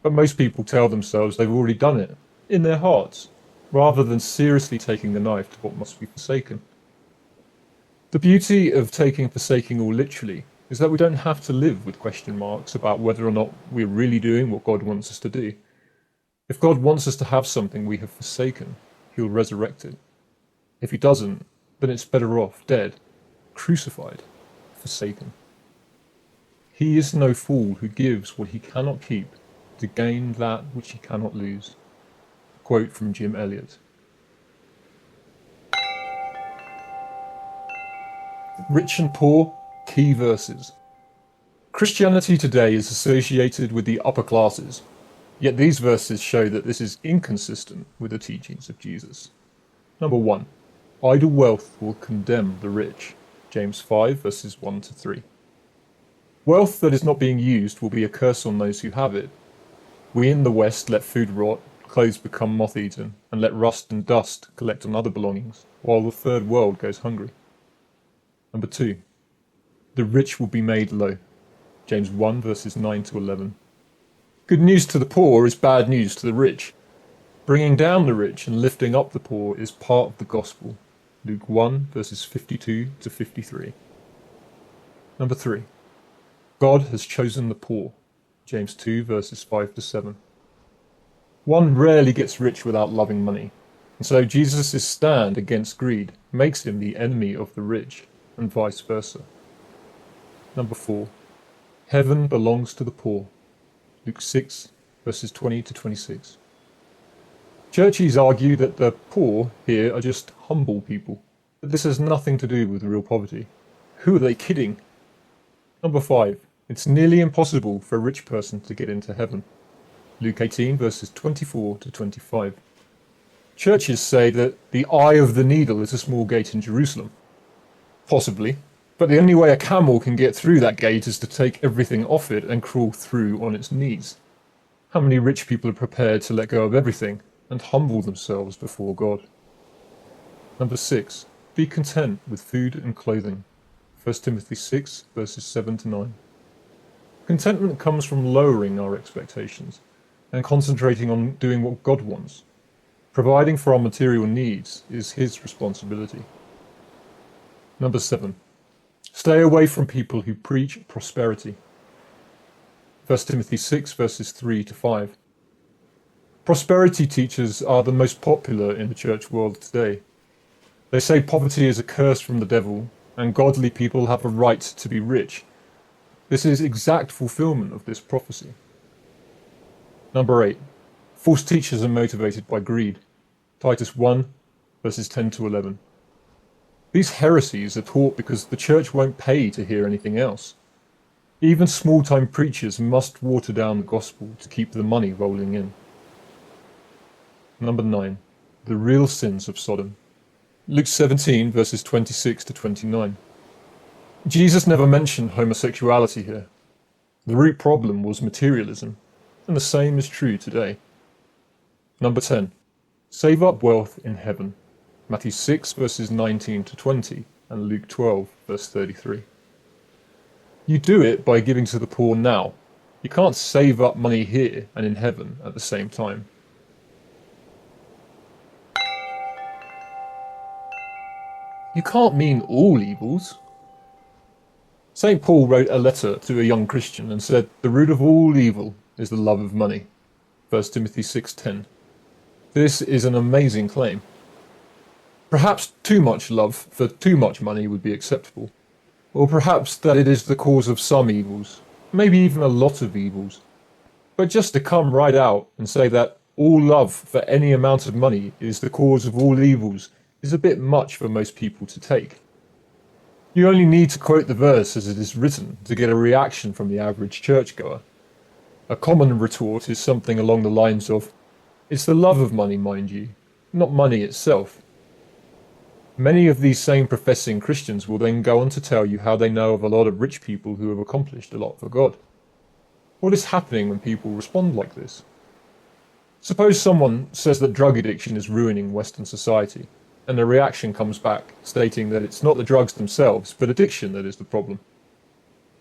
But most people tell themselves they've already done it, in their hearts, rather than seriously taking the knife to what must be forsaken. The beauty of taking forsaking all literally is that we don't have to live with question marks about whether or not we're really doing what God wants us to do. If God wants us to have something we have forsaken, he'll resurrect it. If he doesn't, then it's better off dead, crucified, forsaken. He is no fool who gives what he cannot keep to gain that which he cannot lose. Quote from Jim Elliot. Rich and poor, key verses. Christianity today is associated with the upper classes, yet these verses show that this is inconsistent with the teachings of Jesus. Number 1. Idle wealth will condemn the rich. James 5 verses 1 to 3. Wealth that is not being used will be a curse on those who have it. We in the West let food rot, clothes become moth-eaten, and let rust and dust collect on other belongings, while the third world goes hungry. Number 2. The rich will be made low. James 1 verses 9 to 11. Good news to the poor is bad news to the rich. Bringing down the rich and lifting up the poor is part of the gospel. Luke 1 verses 52 to 53. Number 3. God has chosen the poor. James 2 verses 5 to 7. One rarely gets rich without loving money, and so Jesus' stand against greed makes him the enemy of the rich, and vice versa. Number 4. Heaven belongs to the poor. Luke 6 verses 20 to 26. Churchies argue that the poor here are just humble people, but this has nothing to do with real poverty. Who are they kidding? Number 5. It's nearly impossible for a rich person to get into heaven. Luke 18 verses 24 to 25. Churches say that the eye of the needle is a small gate in Jerusalem. Possibly, but the only way a camel can get through that gate is to take everything off it and crawl through on its knees. How many rich people are prepared to let go of everything and humble themselves before God? Number 6. Be content with food and clothing. 1 Timothy 6 verses 7 to 9. Contentment comes from lowering our expectations and concentrating on doing what God wants. Providing for our material needs is his responsibility. Number 7. Stay away from people who preach prosperity. 1 Timothy 6 verses 3 to 5. Prosperity teachers are the most popular in the church world today. They say poverty is a curse from the devil, and godly people have a right to be rich. This is exact fulfillment of this prophecy. Number 8. False teachers are motivated by greed. Titus 1 verses 10 to 11. These heresies are taught because the church won't pay to hear anything else. Even small-time preachers must water down the gospel to keep the money rolling in. Number 9. The real sins of Sodom. Luke 17 verses 26 to 29. Jesus never mentioned homosexuality here. The root problem was materialism, and the same is true today. Number 10. Save up wealth in heaven. Matthew 6 verses 19 to 20 and Luke 12 verse 33. You do it by giving to the poor now. You can't save up money here and in heaven at the same time. You can't mean all evils. St. Paul wrote a letter to a young Christian and said, "The root of all evil is the love of money." 1 Timothy 6:10. This is an amazing claim. Perhaps too much love for too much money would be acceptable. Or perhaps that it is the cause of some evils, maybe even a lot of evils. But just to come right out and say that all love for any amount of money is the cause of all evils is a bit much for most people to take. You only need to quote the verse as it is written to get a reaction from the average churchgoer. A common retort is something along the lines of, "It's the love of money, mind you, not money itself." Many of these same professing Christians will then go on to tell you how they know of a lot of rich people who have accomplished a lot for God. What is happening when people respond like this? Suppose someone says that drug addiction is ruining Western society, and the reaction comes back stating that it's not the drugs themselves, but addiction that is the problem.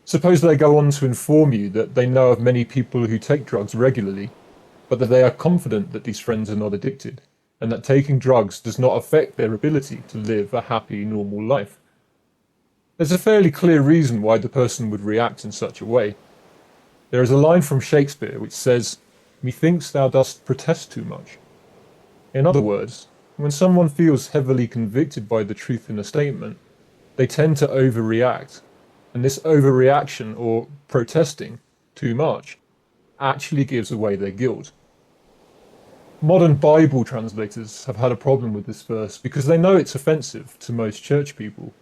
Suppose they go on to inform you that they know of many people who take drugs regularly, but that they are confident that these friends are not addicted, and that taking drugs does not affect their ability to live a happy, normal life. There's a fairly clear reason why the person would react in such a way. There is a line from Shakespeare which says, "Methinks thou dost protest too much." In other words, when someone feels heavily convicted by the truth in a statement, they tend to overreact, and this overreaction, or protesting too much, actually gives away their guilt. Modern Bible translators have had a problem with this verse because they know it's offensive to most church people.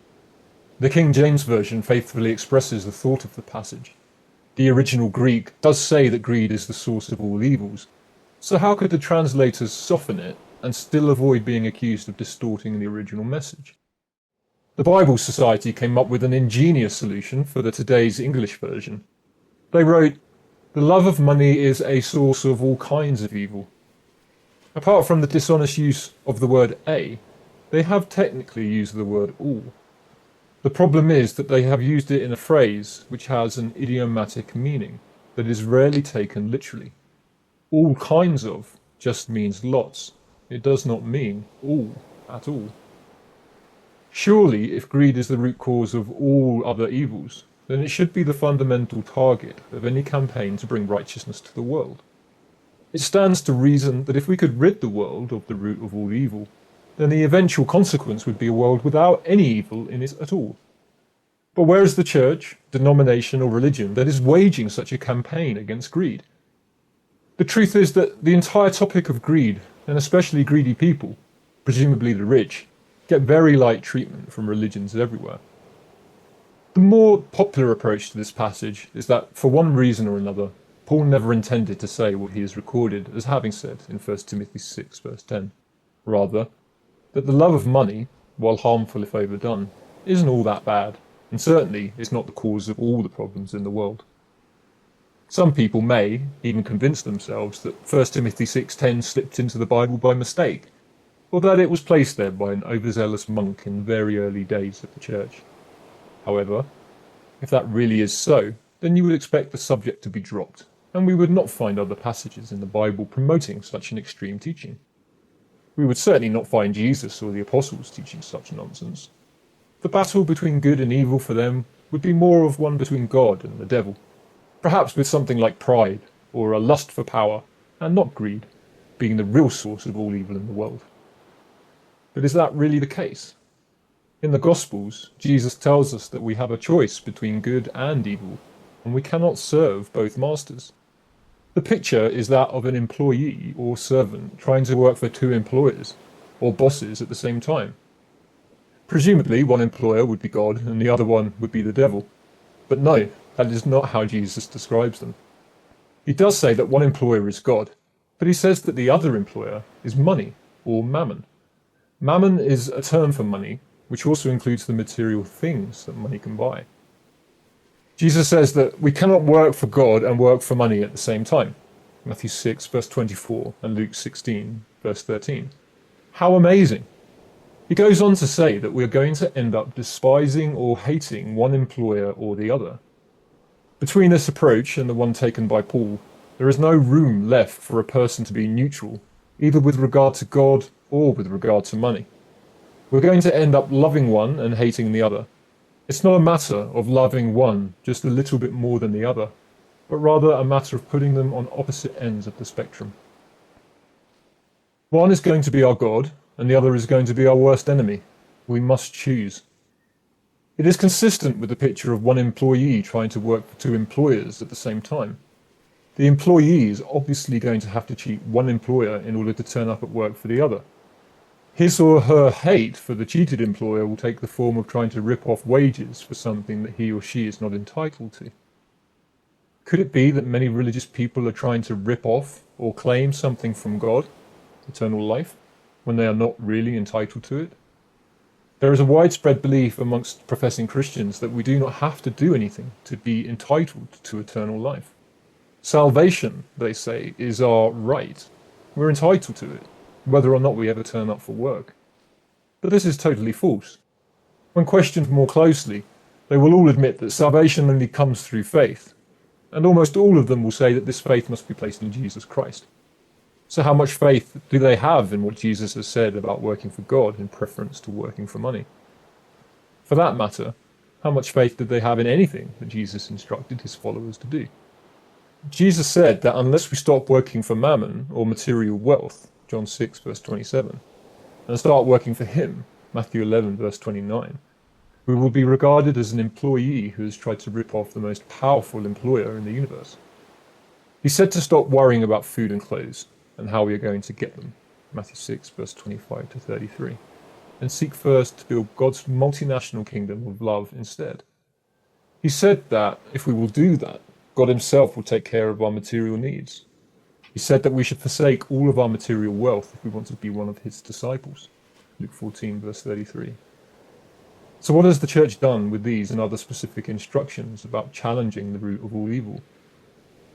The King James Version faithfully expresses the thought of the passage. The original Greek does say that greed is the source of all evils, so how could the translators soften it and still avoid being accused of distorting the original message? The Bible Society came up with an ingenious solution for the today's English version. They wrote, "The love of money is a source of all kinds of evil." Apart from the dishonest use of the word "a", they have technically used the word "all". The problem is that they have used it in a phrase which has an idiomatic meaning that is rarely taken literally. All kinds of just means lots. It does not mean all at all. Surely, if greed is the root cause of all other evils, then it should be the fundamental target of any campaign to bring righteousness to the world. It stands to reason that if we could rid the world of the root of all evil, then the eventual consequence would be a world without any evil in it at all. But where is the church, denomination, or religion that is waging such a campaign against greed? The truth is that the entire topic of greed, and especially greedy people, presumably the rich, get very light treatment from religions everywhere. The more popular approach to this passage is that, for one reason or another, Paul never intended to say what he is recorded as having said in 1 Timothy 6 verse 10. Rather, that the love of money, while harmful if overdone, isn't all that bad, and certainly is not the cause of all the problems in the world. Some people may even convince themselves that 1 Timothy 6:10 slipped into the Bible by mistake, or that it was placed there by an overzealous monk in very early days of the church. However, if that really is so, then you would expect the subject to be dropped, and we would not find other passages in the Bible promoting such an extreme teaching. We would certainly not find Jesus or the apostles teaching such nonsense. The battle between good and evil for them would be more of one between God and the devil, perhaps with something like pride or a lust for power, and not greed, being the real source of all evil in the world. But is that really the case? In the Gospels, Jesus tells us that we have a choice between good and evil, and we cannot serve both masters. The picture is that of an employee or servant trying to work for two employers, or bosses at the same time. Presumably, one employer would be God and the other one would be the devil. But no, that is not how Jesus describes them. He does say that one employer is God, but he says that the other employer is money, or mammon. Mammon is a term for money, which also includes the material things that money can buy. Jesus says that we cannot work for God and work for money at the same time. Matthew 6 verse 24 and Luke 16 verse 13. How amazing! He goes on to say that we are going to end up despising or hating one employer or the other. Between this approach and the one taken by Paul, there is no room left for a person to be neutral, either with regard to God or with regard to money. We're going to end up loving one and hating the other. It's not a matter of loving one just a little bit more than the other, but rather a matter of putting them on opposite ends of the spectrum. One is going to be our God, and the other is going to be our worst enemy. We must choose. It is consistent with the picture of one employee trying to work for two employers at the same time. The employee is obviously going to have to cheat one employer in order to turn up at work for the other. His or her hate for the cheated employer will take the form of trying to rip off wages for something that he or she is not entitled to. Could it be that many religious people are trying to rip off or claim something from God, eternal life, when they are not really entitled to it? There is a widespread belief amongst professing Christians that we do not have to do anything to be entitled to eternal life. Salvation, they say, is our right. We're entitled to it, whether or not we ever turn up for work. But this is totally false. When questioned more closely, they will all admit that salvation only comes through faith, and almost all of them will say that this faith must be placed in Jesus Christ. So how much faith do they have in what Jesus has said about working for God in preference to working for money? For that matter, how much faith did they have in anything that Jesus instructed his followers to do? Jesus said that unless we stop working for mammon or material wealth, John 6 verse 27, and start working for him, Matthew 11 verse 29, we will be regarded as an employee who has tried to rip off the most powerful employer in the universe. He said to stop worrying about food and clothes and how we are going to get them, Matthew 6 verse 25 to 33, and seek first to build God's multinational kingdom of love instead. He said that if we will do that, God himself will take care of our material needs. He said that we should forsake all of our material wealth if we want to be one of his disciples, Luke 14 verse 33. So what has the church done with these and other specific instructions about challenging the root of all evil?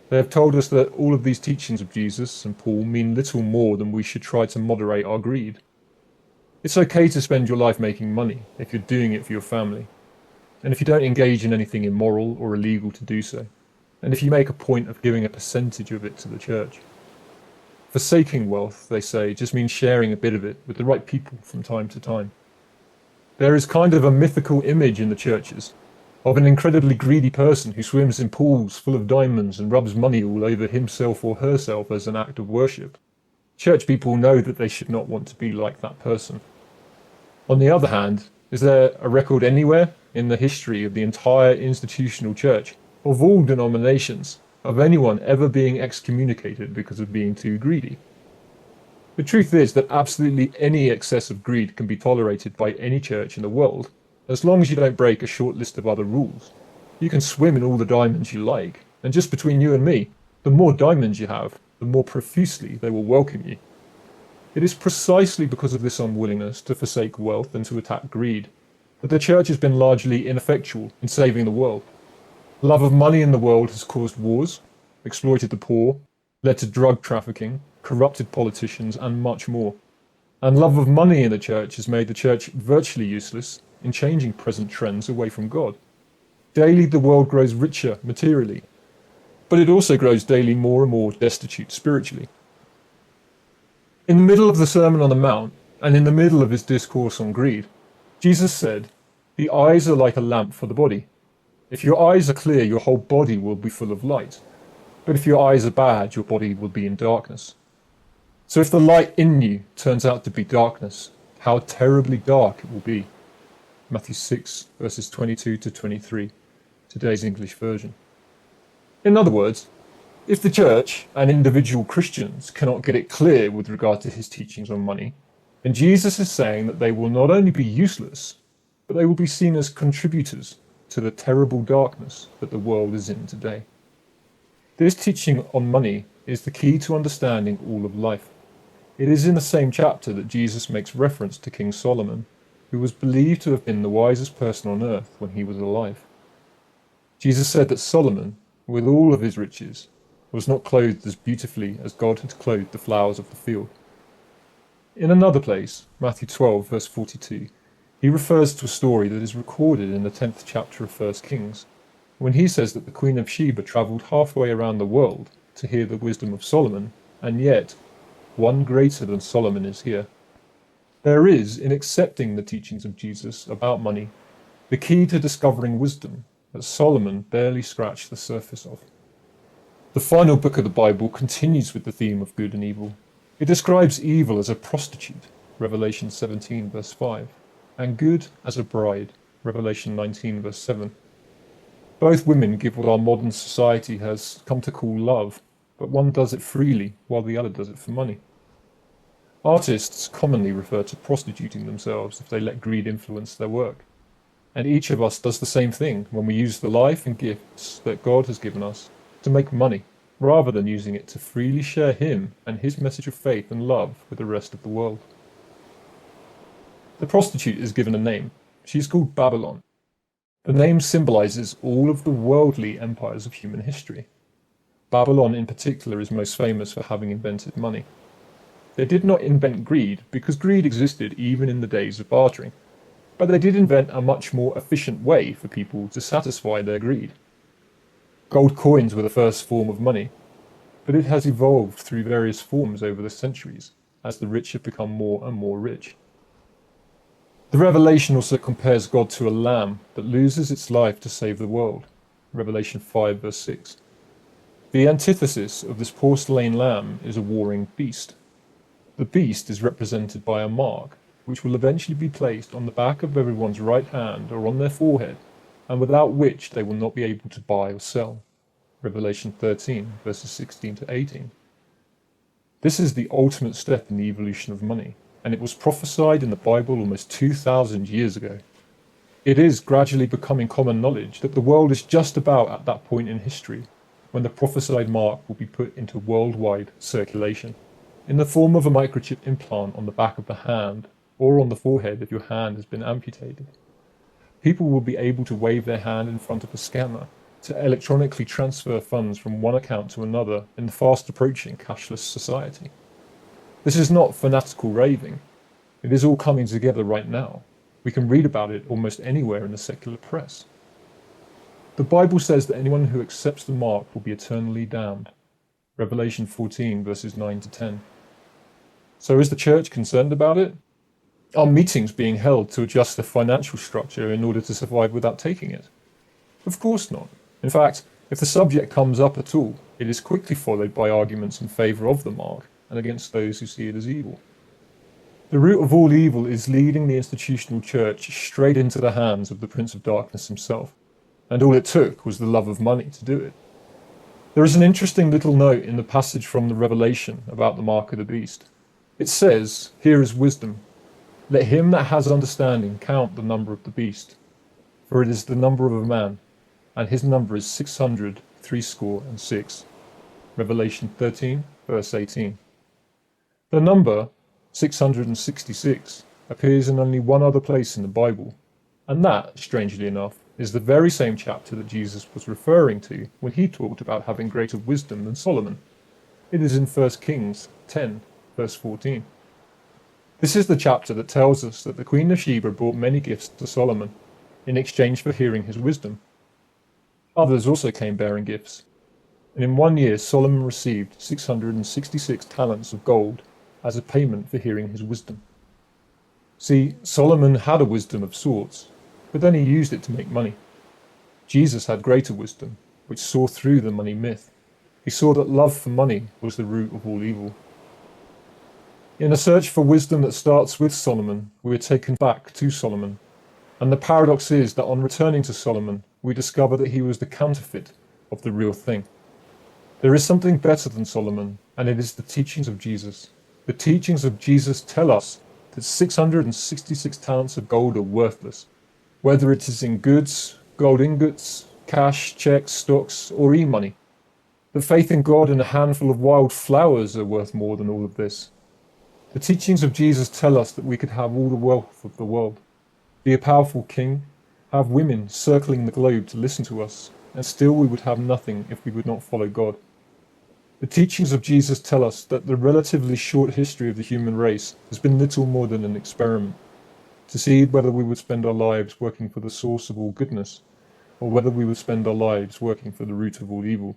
They have told us that all of these teachings of Jesus and Paul mean little more than we should try to moderate our greed. It's okay to spend your life making money if you're doing it for your family, and if you don't engage in anything immoral or illegal to do so, and if you make a point of giving a percentage of it to the church. Forsaking wealth, they say, just means sharing a bit of it with the right people from time to time. There is kind of a mythical image in the churches of an incredibly greedy person who swims in pools full of diamonds and rubs money all over himself or herself as an act of worship. Church people know that they should not want to be like that person. On the other hand, is there a record anywhere in the history of the entire institutional church, of all denominations, of anyone ever being excommunicated because of being too greedy? The truth is that absolutely any excess of greed can be tolerated by any church in the world, as long as you don't break a short list of other rules. You can swim in all the diamonds you like, and just between you and me, the more diamonds you have, the more profusely they will welcome you. It is precisely because of this unwillingness to forsake wealth and to attack greed that the church has been largely ineffectual in saving the world. Love of money in the world has caused wars, exploited the poor, led to drug trafficking, corrupted politicians, and much more. And love of money in the church has made the church virtually useless in changing present trends away from God. Daily the world grows richer materially, but it also grows daily more and more destitute spiritually. In the middle of the Sermon on the Mount, and in the middle of his discourse on greed, Jesus said, "The eyes are like a lamp for the body. If your eyes are clear, your whole body will be full of light. But if your eyes are bad, your body will be in darkness. So if the light in you turns out to be darkness, how terribly dark it will be." Matthew 6, verses 22 to 23, today's English version. In other words, if the church and individual Christians cannot get it clear with regard to his teachings on money, then Jesus is saying that they will not only be useless, but they will be seen as contributors to the terrible darkness that the world is in today. This teaching on money is the key to understanding all of life. It is in the same chapter that Jesus makes reference to King Solomon, who was believed to have been the wisest person on earth when he was alive. Jesus said that Solomon, with all of his riches, was not clothed as beautifully as God had clothed the flowers of the field. In another place, Matthew 12, verse 42, he refers to a story that is recorded in the 10th chapter of 1 Kings, when he says that the Queen of Sheba travelled halfway around the world to hear the wisdom of Solomon, and yet one greater than Solomon is here. There is, in accepting the teachings of Jesus about money, the key to discovering wisdom that Solomon barely scratched the surface of. The final book of the Bible continues with the theme of good and evil. It describes evil as a prostitute, Revelation 17 verse 5, and good as a bride, Revelation 19 verse 7. Both women give what our modern society has come to call love, but one does it freely while the other does it for money. Artists commonly refer to prostituting themselves if they let greed influence their work. And each of us does the same thing when we use the life and gifts that God has given us to make money, rather than using it to freely share him and his message of faith and love with the rest of the world. The prostitute is given a name. She is called Babylon. The name symbolizes all of the worldly empires of human history. Babylon in particular is most famous for having invented money. They did not invent greed, because greed existed even in the days of bartering, but they did invent a much more efficient way for people to satisfy their greed. Gold coins were the first form of money, but it has evolved through various forms over the centuries, as the rich have become more and more rich. The Revelation also compares God to a lamb that loses its life to save the world. Revelation 5 verse 6. The antithesis of this porcelain lamb is a warring beast. The beast is represented by a mark, which will eventually be placed on the back of everyone's right hand or on their forehead, and without which they will not be able to buy or sell. Revelation 13 verses 16 to 18. This is the ultimate step in the evolution of money, and it was prophesied in the Bible almost 2,000 years ago. It is gradually becoming common knowledge that the world is just about at that point in history when the prophesied mark will be put into worldwide circulation, in the form of a microchip implant on the back of the hand or on the forehead if your hand has been amputated. People will be able to wave their hand in front of a scanner to electronically transfer funds from one account to another in the fast approaching cashless society. This is not fanatical raving. It is all coming together right now. We can read about it almost anywhere in the secular press. The Bible says that anyone who accepts the mark will be eternally damned. Revelation 14 verses 9 to 10. So is the church concerned about it? Are meetings being held to adjust the financial structure in order to survive without taking it? Of course not. In fact, if the subject comes up at all, it is quickly followed by arguments in favour of the mark and against those who see it as evil. The root of all evil is leading the institutional church straight into the hands of the Prince of Darkness himself, and all it took was the love of money to do it. There is an interesting little note in the passage from the Revelation about the mark of the beast. It says, "Here is wisdom. Let him that has understanding count the number of the beast, for it is the number of a man, and his number is 666. Revelation 13, verse 18. The number 666 appears in only one other place in the Bible, and that, strangely enough, is the very same chapter that Jesus was referring to when he talked about having greater wisdom than Solomon. It is in 1 Kings 10, verse 14. This is the chapter that tells us that the Queen of Sheba brought many gifts to Solomon in exchange for hearing his wisdom. Others also came bearing gifts, and in 1 year Solomon received 666 talents of gold as a payment for hearing his wisdom. See, Solomon had a wisdom of sorts, but then he used it to make money. Jesus had greater wisdom, which saw through the money myth. He saw that love for money was the root of all evil. In a search for wisdom that starts with Solomon, we are taken back to Solomon, and the paradox is that on returning to Solomon, we discover that he was the counterfeit of the real thing. There is something better than Solomon, and it is the teachings of Jesus. The teachings of Jesus tell us that 666 talents of gold are worthless, whether it is in goods, gold ingots, cash, checks, stocks, or e-money. That faith in God and a handful of wild flowers are worth more than all of this. The teachings of Jesus tell us that we could have all the wealth of the world, be a powerful king, have women circling the globe to listen to us, and still we would have nothing if we would not follow God. The teachings of Jesus tell us that the relatively short history of the human race has been little more than an experiment, to see whether we would spend our lives working for the source of all goodness, or whether we would spend our lives working for the root of all evil.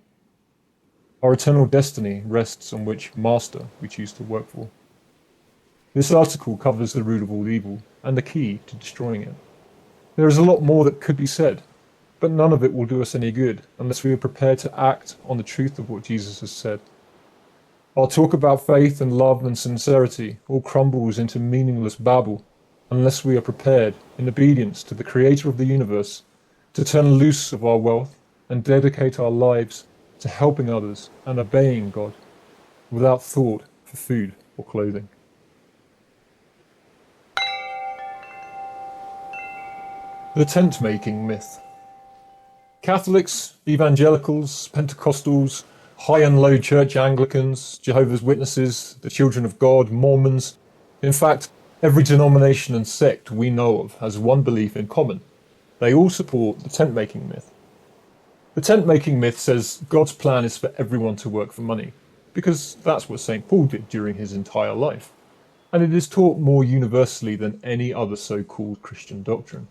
Our eternal destiny rests on which master we choose to work for. This article covers the root of all evil and the key to destroying it. There is a lot more that could be said, but none of it will do us any good unless we are prepared to act on the truth of what Jesus has said. Our talk about faith and love and sincerity all crumbles into meaningless babble unless we are prepared, in obedience to the Creator of the universe, to turn loose of our wealth and dedicate our lives to helping others and obeying God, without thought for food or clothing. The Tentmaking Myth. Catholics, Evangelicals, Pentecostals, high and low church Anglicans, Jehovah's Witnesses, the Children of God, Mormons. In fact, every denomination and sect we know of has one belief in common. They all support the tent-making myth. The tent-making myth says God's plan is for everyone to work for money, because that's what St. Paul did during his entire life, and it is taught more universally than any other so-called Christian doctrine.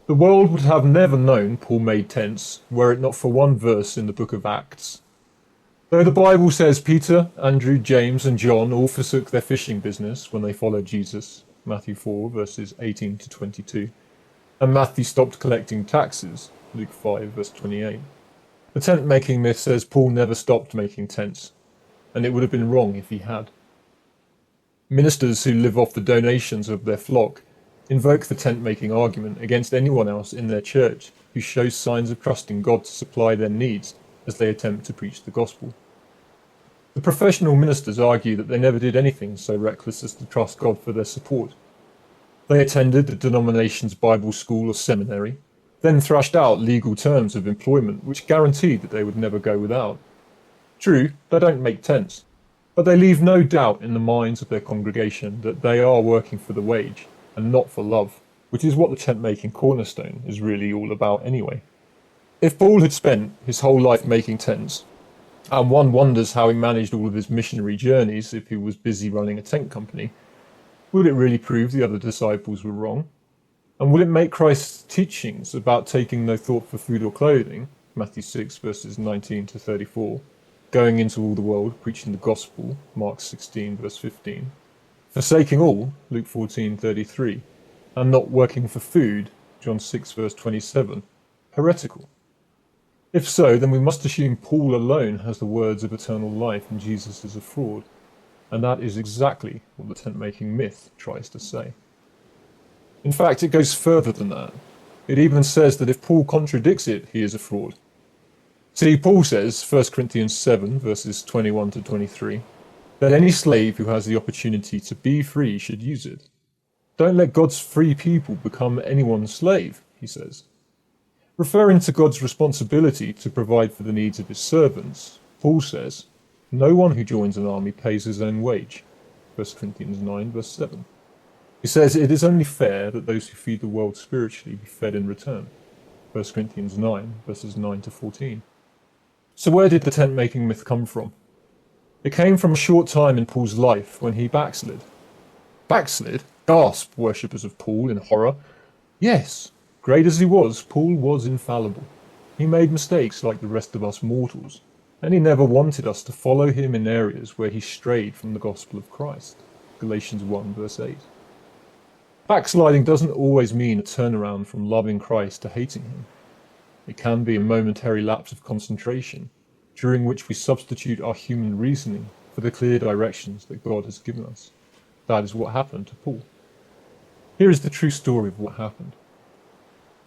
The world would have never known Paul made tents were it not for one verse in the book of Acts. Though the Bible says Peter, Andrew, James and John all forsook their fishing business when they followed Jesus, Matthew 4 verses 18 to 22, and Matthew stopped collecting taxes, Luke 5 verse 28. The tent-making myth says Paul never stopped making tents, and it would have been wrong if he had. Ministers who live off the donations of their flock invoke the tent-making argument against anyone else in their church who shows signs of trusting God to supply their needs as they attempt to preach the gospel. The professional ministers argue that they never did anything so reckless as to trust God for their support. They attended the denomination's Bible school or seminary, then thrashed out legal terms of employment which guaranteed that they would never go without. True, they don't make tents, but they leave no doubt in the minds of their congregation that they are working for the wage and not for love, which is what the tent-making cornerstone is really all about anyway. If Paul had spent his whole life making tents, and one wonders how he managed all of his missionary journeys if he was busy running a tent company, would it really prove the other disciples were wrong? And will it make Christ's teachings about taking no thought for food or clothing, Matthew 6 verses 19 to 34, going into all the world preaching the gospel, Mark 16 verse 15, forsaking all, Luke 14:33, and not working for food, John 6 verse 27, heretical? If so, then we must assume Paul alone has the words of eternal life and Jesus is a fraud, and that is exactly what the tent-making myth tries to say. In fact, it goes further than that. It even says that if Paul contradicts it, he is a fraud. See, Paul says, 1 Corinthians 7 verses 21 to 23, that any slave who has the opportunity to be free should use it. Don't let God's free people become anyone's slave, he says. Referring to God's responsibility to provide for the needs of his servants, Paul says, no one who joins an army pays his own wage, 1 Corinthians 9 verse 7. He says it is only fair that those who feed the world spiritually be fed in return, 1 Corinthians 9 verses 9 to 14. So where did the tent-making myth come from? It came from a short time in Paul's life when he backslid. Backslid? Gasp, worshippers of Paul in horror. Yes, great as he was, Paul was infallible. He made mistakes like the rest of us mortals, and he never wanted us to follow him in areas where he strayed from the gospel of Christ. Galatians 1 verse 8. Backsliding doesn't always mean a turnaround from loving Christ to hating him. It can be a momentary lapse of concentration, during which we substitute our human reasoning for the clear directions that God has given us. That is what happened to Paul. Here is the true story of what happened.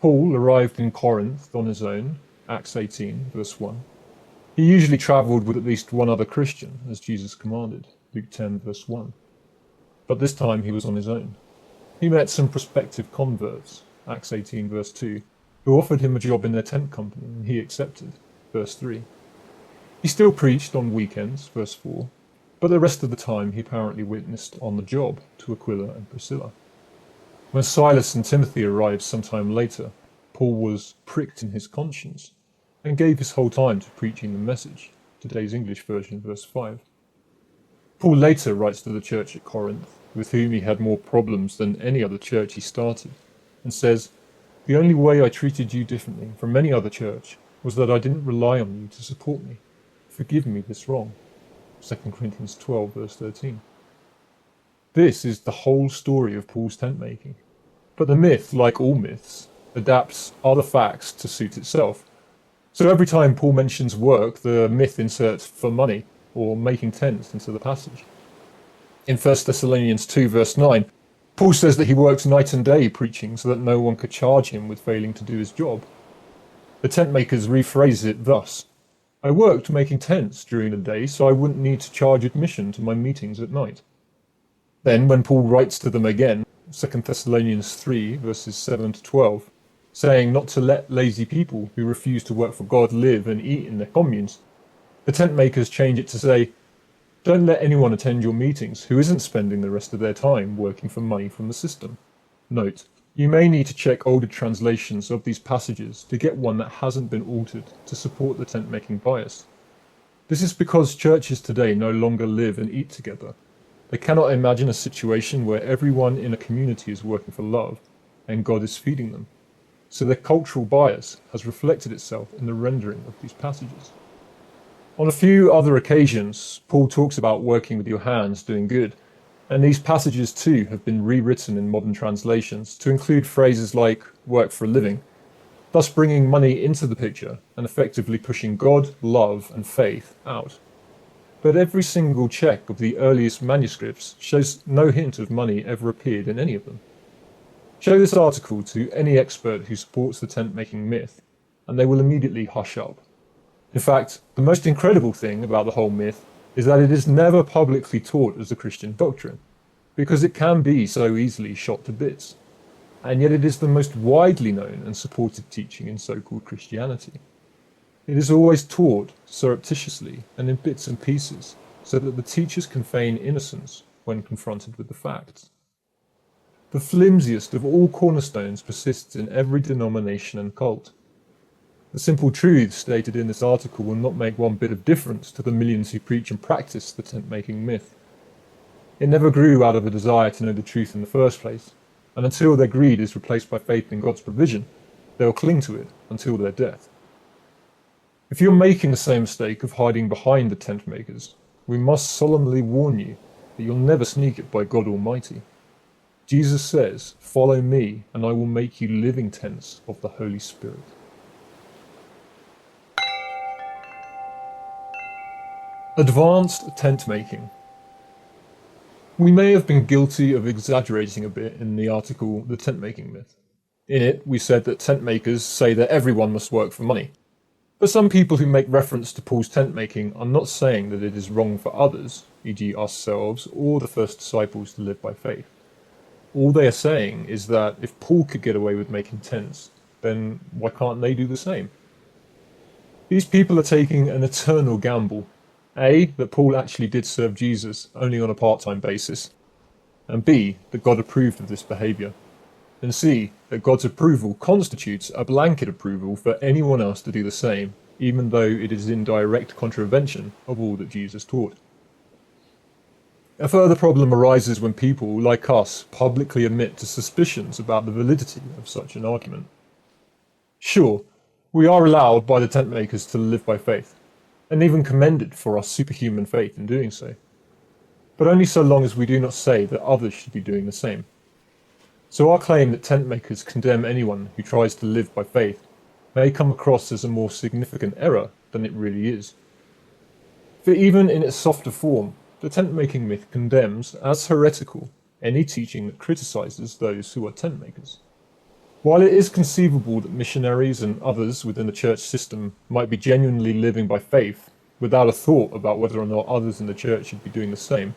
Paul arrived in Corinth on his own, Acts 18, verse 1. He usually travelled with at least one other Christian, as Jesus commanded, Luke 10, verse 1. But this time he was on his own. He met some prospective converts, Acts 18, verse 2, who offered him a job in their tent company, and he accepted, verse 3. He still preached on weekends, verse 4, but the rest of the time he apparently witnessed on the job to Aquila and Priscilla. When Silas and Timothy arrived sometime later, Paul was pricked in his conscience and gave his whole time to preaching the message, today's English version, verse 5. Paul later writes to the church at Corinth, with whom he had more problems than any other church he started, and says, "The only way I treated you differently from any other church was that I didn't rely on you to support me. Forgive me this wrong." 2 Corinthians 12, verse 13. This is the whole story of Paul's tent making. But the myth, like all myths, adapts other facts to suit itself. So every time Paul mentions work, the myth inserts "for money" or "making tents" into the passage. In 1 Thessalonians 2, verse 9, Paul says that he worked night and day preaching so that no one could charge him with failing to do his job. The tent makers rephrase it thus: "I worked making tents during the day so I wouldn't need to charge admission to my meetings at night." Then when Paul writes to them again, 2 Thessalonians 3, verses 7 to 12, saying not to let lazy people who refuse to work for God live and eat in their communes. The tent makers change it to say, don't let anyone attend your meetings who isn't spending the rest of their time working for money from the system. Note, you may need to check older translations of these passages to get one that hasn't been altered to support the tent-making bias. This is because churches today no longer live and eat together. They cannot imagine a situation where everyone in a community is working for love and God is feeding them. So their cultural bias has reflected itself in the rendering of these passages. On a few other occasions, Paul talks about working with your hands, doing good, and these passages too have been rewritten in modern translations to include phrases like work for a living, thus bringing money into the picture and effectively pushing God, love, and faith out. But every single check of the earliest manuscripts shows no hint of money ever appeared in any of them. Show this article to any expert who supports the tent-making myth, and they will immediately hush up. In fact, the most incredible thing about the whole myth is that it is never publicly taught as a Christian doctrine, because it can be so easily shot to bits. And yet it is the most widely known and supported teaching in so-called Christianity. It is always taught surreptitiously and in bits and pieces, so that the teachers can feign innocence when confronted with the facts. The flimsiest of all cornerstones persists in every denomination and cult. The simple truths stated in this article will not make one bit of difference to the millions who preach and practice the tent-making myth. It never grew out of a desire to know the truth in the first place, and until their greed is replaced by faith in God's provision, they will cling to it until their death. If you're making the same mistake of hiding behind the tent makers, we must solemnly warn you that you'll never sneak it by God Almighty. Jesus says, "Follow me, and I will make you living tents of the Holy Spirit." Advanced tent making. We may have been guilty of exaggerating a bit in the article The Tent-Making Myth. In it, we said that tent makers say that everyone must work for money. But some people who make reference to Paul's tent making are not saying that it is wrong for others, e.g. ourselves or the first disciples, to live by faith. All they are saying is that if Paul could get away with making tents, then why can't they do the same? These people are taking an eternal gamble. A, that Paul actually did serve Jesus, only on a part-time basis, and B, that God approved of this behaviour, and C, that God's approval constitutes a blanket approval for anyone else to do the same, even though it is in direct contravention of all that Jesus taught. A further problem arises when people, like us, publicly admit to suspicions about the validity of such an argument. Sure, we are allowed by the tent makers to live by faith, and even commended for our superhuman faith in doing so, but only so long as we do not say that others should be doing the same. So our claim that tent makers condemn anyone who tries to live by faith may come across as a more significant error than it really is. For even in its softer form, the tent-making myth condemns as heretical any teaching that criticizes those who are tent makers. While it is conceivable that missionaries and others within the church system might be genuinely living by faith without a thought about whether or not others in the church should be doing the same,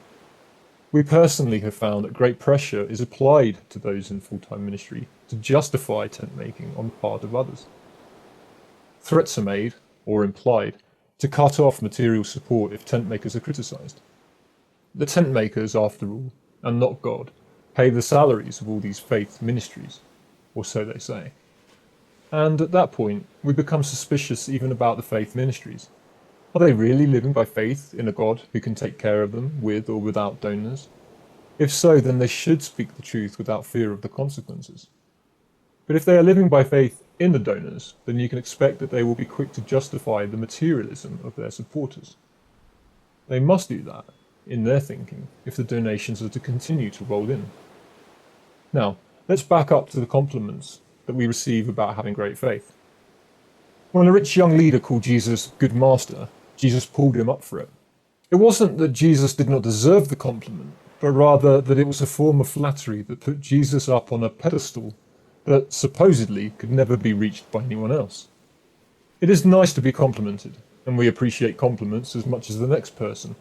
we personally have found that great pressure is applied to those in full-time ministry to justify tent-making on the part of others. Threats are made, or implied, to cut off material support if tent makers are criticized. The tent makers, after all, and not God, pay the salaries of all these faith ministries, or so they say. And at that point, we become suspicious even about the faith ministries. Are they really living by faith in a God who can take care of them with or without donors? If so, then they should speak the truth without fear of the consequences. But if they are living by faith in the donors, then you can expect that they will be quick to justify the materialism of their supporters. They must do that, in their thinking, if the donations are to continue to roll in. Now, let's back up to the compliments that we receive about having great faith. When a rich young leader called Jesus good master, Jesus pulled him up for it. It wasn't that Jesus did not deserve the compliment, but rather that it was a form of flattery that put Jesus up on a pedestal that supposedly could never be reached by anyone else. It is nice to be complimented, and we appreciate compliments as much as the next person.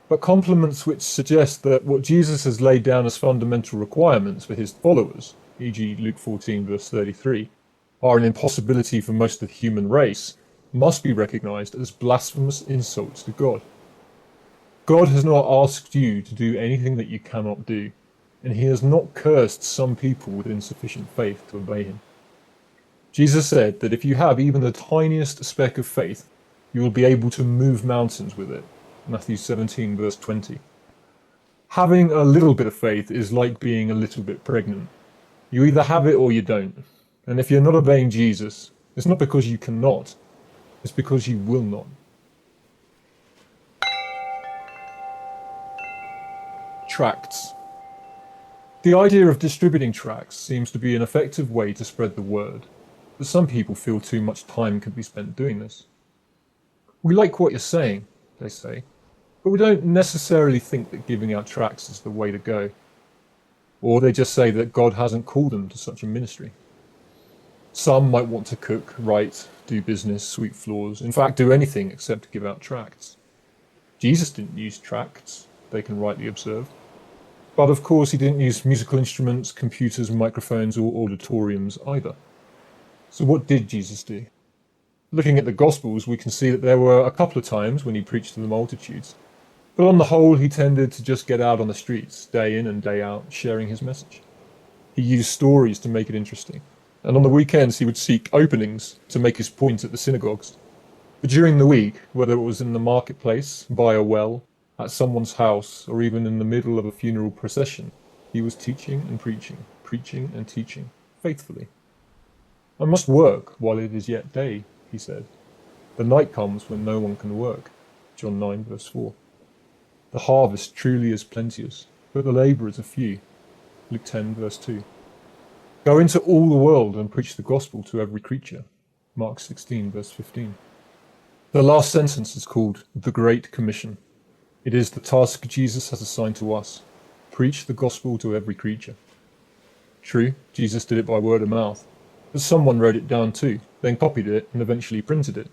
But compliments which suggest that what Jesus has laid down as fundamental requirements for his followers, e.g. Luke 14 verse 33, are an impossibility for most of the human race, must be recognized as blasphemous insults to God. God has not asked you to do anything that you cannot do, and he has not cursed some people with insufficient faith to obey him. Jesus said that if you have even the tiniest speck of faith, you will be able to move mountains with it. Matthew 17, verse 20. Having a little bit of faith is like being a little bit pregnant. You either have it or you don't. And if you're not obeying Jesus, it's not because you cannot, it's because you will not. Tracts. The idea of distributing tracts seems to be an effective way to spread the word, but some people feel too much time can be spent doing this. We like what you're saying, they say, but we don't necessarily think that giving out tracts is the way to go. Or they just say that God hasn't called them to such a ministry. Some might want to cook, write, do business, sweep floors, in fact do anything except to give out tracts. Jesus didn't use tracts, they can rightly observe. But of course he didn't use musical instruments, computers, microphones, or auditoriums either. So what did Jesus do? Looking at the Gospels, we can see that there were a couple of times when he preached to the multitudes. But on the whole, he tended to just get out on the streets, day in and day out, sharing his message. He used stories to make it interesting. And on the weekends, he would seek openings to make his point at the synagogues. But during the week, whether it was in the marketplace, by a well, at someone's house, or even in the middle of a funeral procession, he was teaching and preaching, preaching and teaching, faithfully. I must work while it is yet day, he said. The night comes when no one can work. John 9, verse 4. The harvest truly is plenteous, but the labourers are few. Luke 10, verse 2. Go into all the world and preach the gospel to every creature. Mark 16, verse 15. The last sentence is called the Great Commission. It is the task Jesus has assigned to us. Preach the gospel to every creature. True, Jesus did it by word of mouth, but someone wrote it down too, then copied it and eventually printed it.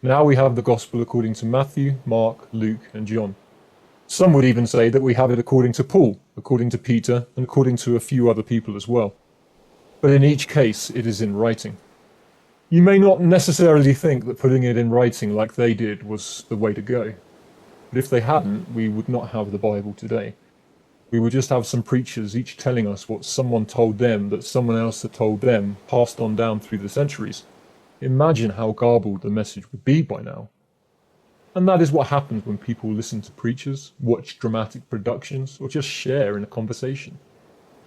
Now we have the gospel according to Matthew, Mark, Luke, and John. Some would even say that we have it according to Paul, according to Peter, and according to a few other people as well. But in each case, it is in writing. You may not necessarily think that putting it in writing like they did was the way to go. But if they hadn't, we would not have the Bible today. We would just have some preachers each telling us what someone told them that someone else had told them, passed on down through the centuries. Imagine how garbled the message would be by now. And that is what happens when people listen to preachers, watch dramatic productions, or just share in a conversation.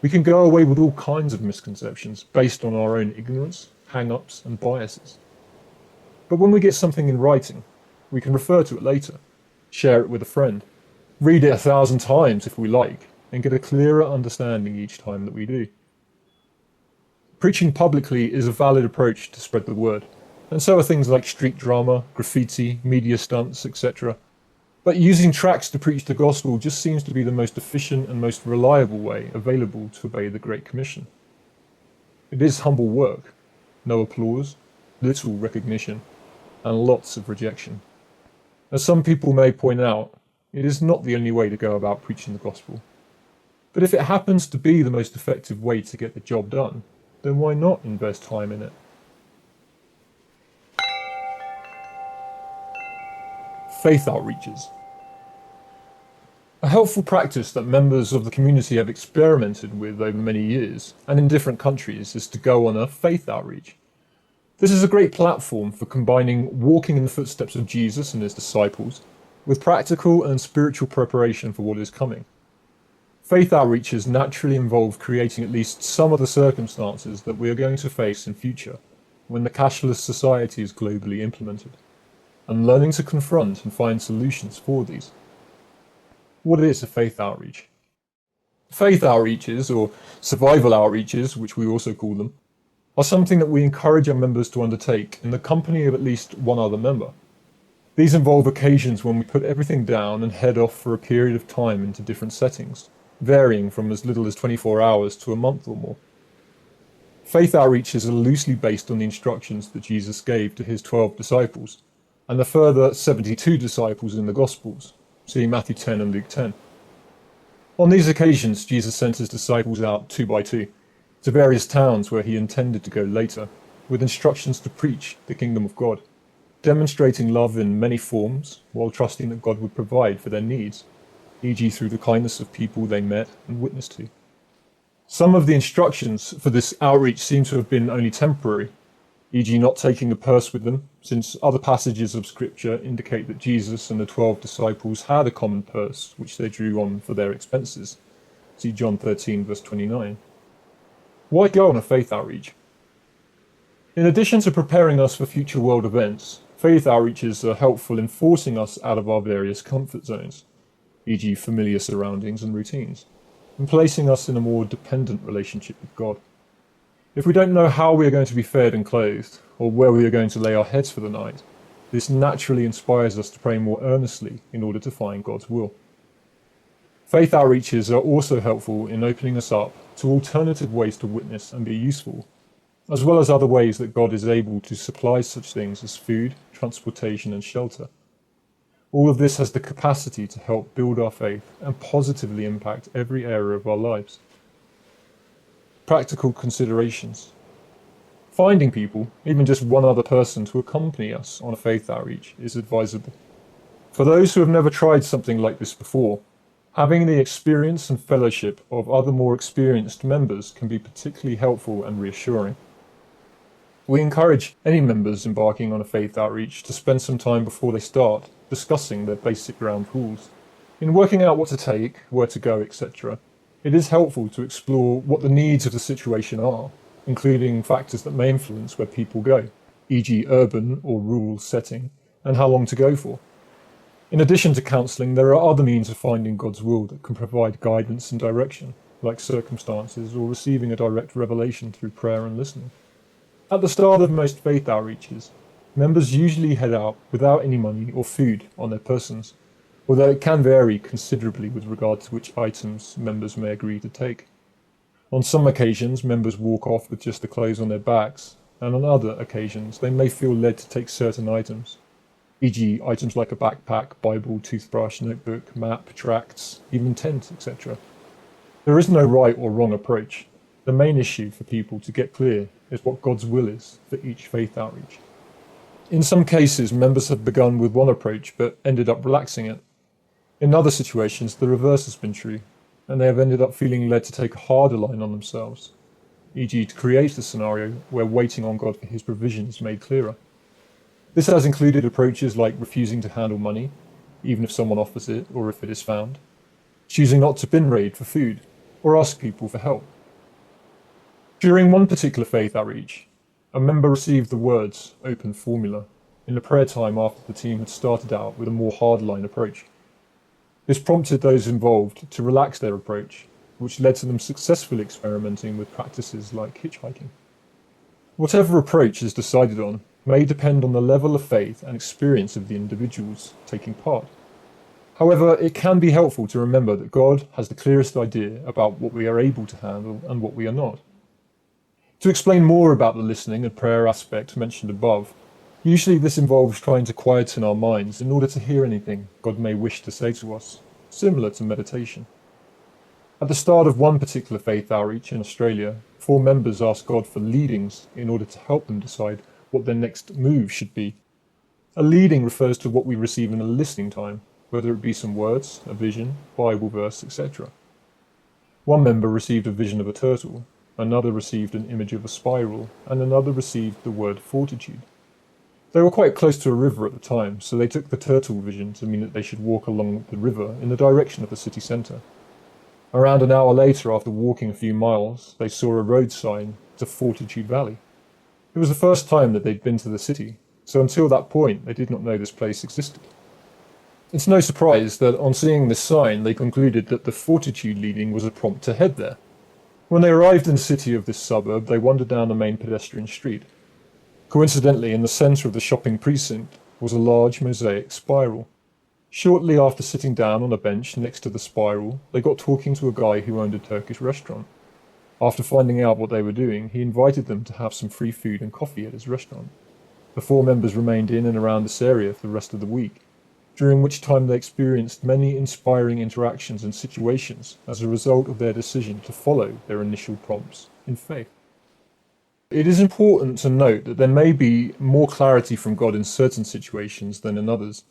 We can go away with all kinds of misconceptions based on our own ignorance, hang-ups, and biases. But when we get something in writing, we can refer to it later, share it with a friend, read it 1,000 times if we like, and get a clearer understanding each time that we do. Preaching publicly is a valid approach to spread the word, and so are things like street drama, graffiti, media stunts, etc. But using tracts to preach the gospel just seems to be the most efficient and most reliable way available to obey the Great Commission. It is humble work, no applause, little recognition, and lots of rejection. As some people may point out, it is not the only way to go about preaching the gospel. But if it happens to be the most effective way to get the job done, then why not invest time in it? Faith outreaches. A helpful practice that members of the community have experimented with over many years, and in different countries, is to go on a faith outreach. This is a great platform for combining walking in the footsteps of Jesus and his disciples with practical and spiritual preparation for what is coming. Faith outreaches naturally involve creating at least some of the circumstances that we are going to face in future when the cashless society is globally implemented, and learning to confront and find solutions for these. What is a faith outreach? Faith outreaches, or survival outreaches, which we also call them, are something that we encourage our members to undertake in the company of at least one other member. These involve occasions when we put everything down and head off for a period of time into different settings, varying from as little as 24 hours to a month or more. Faith outreaches are loosely based on the instructions that Jesus gave to his 12 disciples, and the further 72 disciples in the Gospels, see Matthew 10 and Luke 10. On these occasions, Jesus sent his disciples out 2 by 2, to various towns where he intended to go later, with instructions to preach the kingdom of God, demonstrating love in many forms while trusting that God would provide for their needs, e.g. through the kindness of people they met and witnessed to. Some of the instructions for this outreach seem to have been only temporary, e.g. not taking a purse with them, since other passages of scripture indicate that Jesus and the 12 disciples had a common purse which they drew on for their expenses. See John 13 verse 29. Why go on a faith outreach? In addition to preparing us for future world events, faith outreaches are helpful in forcing us out of our various comfort zones, e.g. familiar surroundings and routines, and placing us in a more dependent relationship with God. If we don't know how we are going to be fed and clothed, or where we are going to lay our heads for the night, this naturally inspires us to pray more earnestly in order to find God's will. Faith outreaches are also helpful in opening us up to alternative ways to witness and be useful, as well as other ways that God is able to supply such things as food, transportation, and shelter. All of this has the capacity to help build our faith and positively impact every area of our lives. Practical considerations. Finding people, even just one other person to accompany us on a faith outreach, is advisable. For those who have never tried something like this before, having the experience and fellowship of other more experienced members can be particularly helpful and reassuring. We encourage any members embarking on a faith outreach to spend some time before they start discussing their basic ground rules. In working out what to take, where to go, etc., it is helpful to explore what the needs of the situation are, including factors that may influence where people go, e.g. urban or rural setting, and how long to go for. In addition to counselling, there are other means of finding God's will that can provide guidance and direction, like circumstances or receiving a direct revelation through prayer and listening. At the start of most faith outreaches, members usually head out without any money or food on their persons, although it can vary considerably with regard to which items members may agree to take. On some occasions, members walk off with just the clothes on their backs, and on other occasions, they may feel led to take certain items, e.g. items like a backpack, Bible, toothbrush, notebook, map, tracts, even tent, etc. There is no right or wrong approach. The main issue for people to get clear is what God's will is for each faith outreach. In some cases, members have begun with one approach but ended up relaxing it. In other situations, the reverse has been true, and they have ended up feeling led to take a harder line on themselves, e.g. to create a scenario where waiting on God for his provision is made clearer. This has included approaches like refusing to handle money, even if someone offers it or if it is found, choosing not to bin raid for food, or ask people for help. During one particular faith outreach, a member received the words "open formula" in a prayer time after the team had started out with a more hardline approach. This prompted those involved to relax their approach, which led to them successfully experimenting with practices like hitchhiking. Whatever approach is decided on may depend on the level of faith and experience of the individuals taking part. However, it can be helpful to remember that God has the clearest idea about what we are able to handle and what we are not. To explain more about the listening and prayer aspect mentioned above, usually this involves trying to quieten our minds in order to hear anything God may wish to say to us, similar to meditation. At the start of one particular faith outreach in Australia, 4 members asked God for leadings in order to help them decide what their next move should be. A leading refers to what we receive in a listening time, whether it be some words, a vision, Bible verse, etc. One member received a vision of a turtle, another received an image of a spiral, and another received the word fortitude. They were quite close to a river at the time, so they took the turtle vision to mean that they should walk along the river in the direction of the city centre. Around an hour later, after walking a few miles, they saw a road sign to Fortitude Valley. It was the first time that they'd been to the city, so until that point they did not know this place existed. It's no surprise that on seeing this sign they concluded that the Fortitude leading was a prompt to head there. When they arrived in the city of this suburb, they wandered down the main pedestrian street. Coincidentally, in the centre of the shopping precinct was a large mosaic spiral. Shortly after sitting down on a bench next to the spiral, they got talking to a guy who owned a Turkish restaurant. After finding out what they were doing, he invited them to have some free food and coffee at his restaurant. The 4 members remained in and around this area for the rest of the week, during which time they experienced many inspiring interactions and situations as a result of their decision to follow their initial prompts in faith. It is important to note that there may be more clarity from God in certain situations than in others.